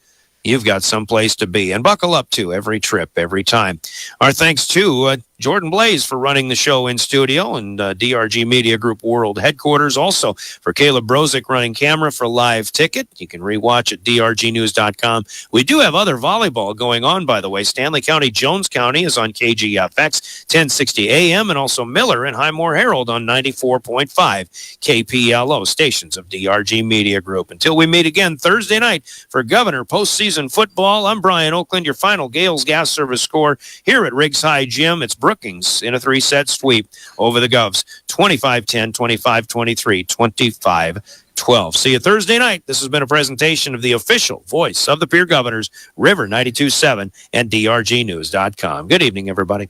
You've got someplace to be. And buckle up to every trip, every time. Our thanks to Jordan Blaze for running the show in studio and DRG Media Group World Headquarters. Also for Caleb Brozick running camera for Live Ticket. You can rewatch at drgnews.com. We do have other volleyball going on, by the way. Stanley County, Jones County is on KGFX 1060 AM, and also Miller and Highmore Herald on 94.5 KPLO, stations of DRG Media Group. Until we meet again Thursday night for Governor postseason football, I'm Brian Oakland, your final Gales Gas Service score here at Riggs High Gym. It's Brookings in a 3-set sweep over the Govs. 25-10, 25-23, 25-12. See you Thursday night. This has been a presentation of the official voice of the Pierre Governors, River 92.7 and drgnews.com. Good evening, everybody.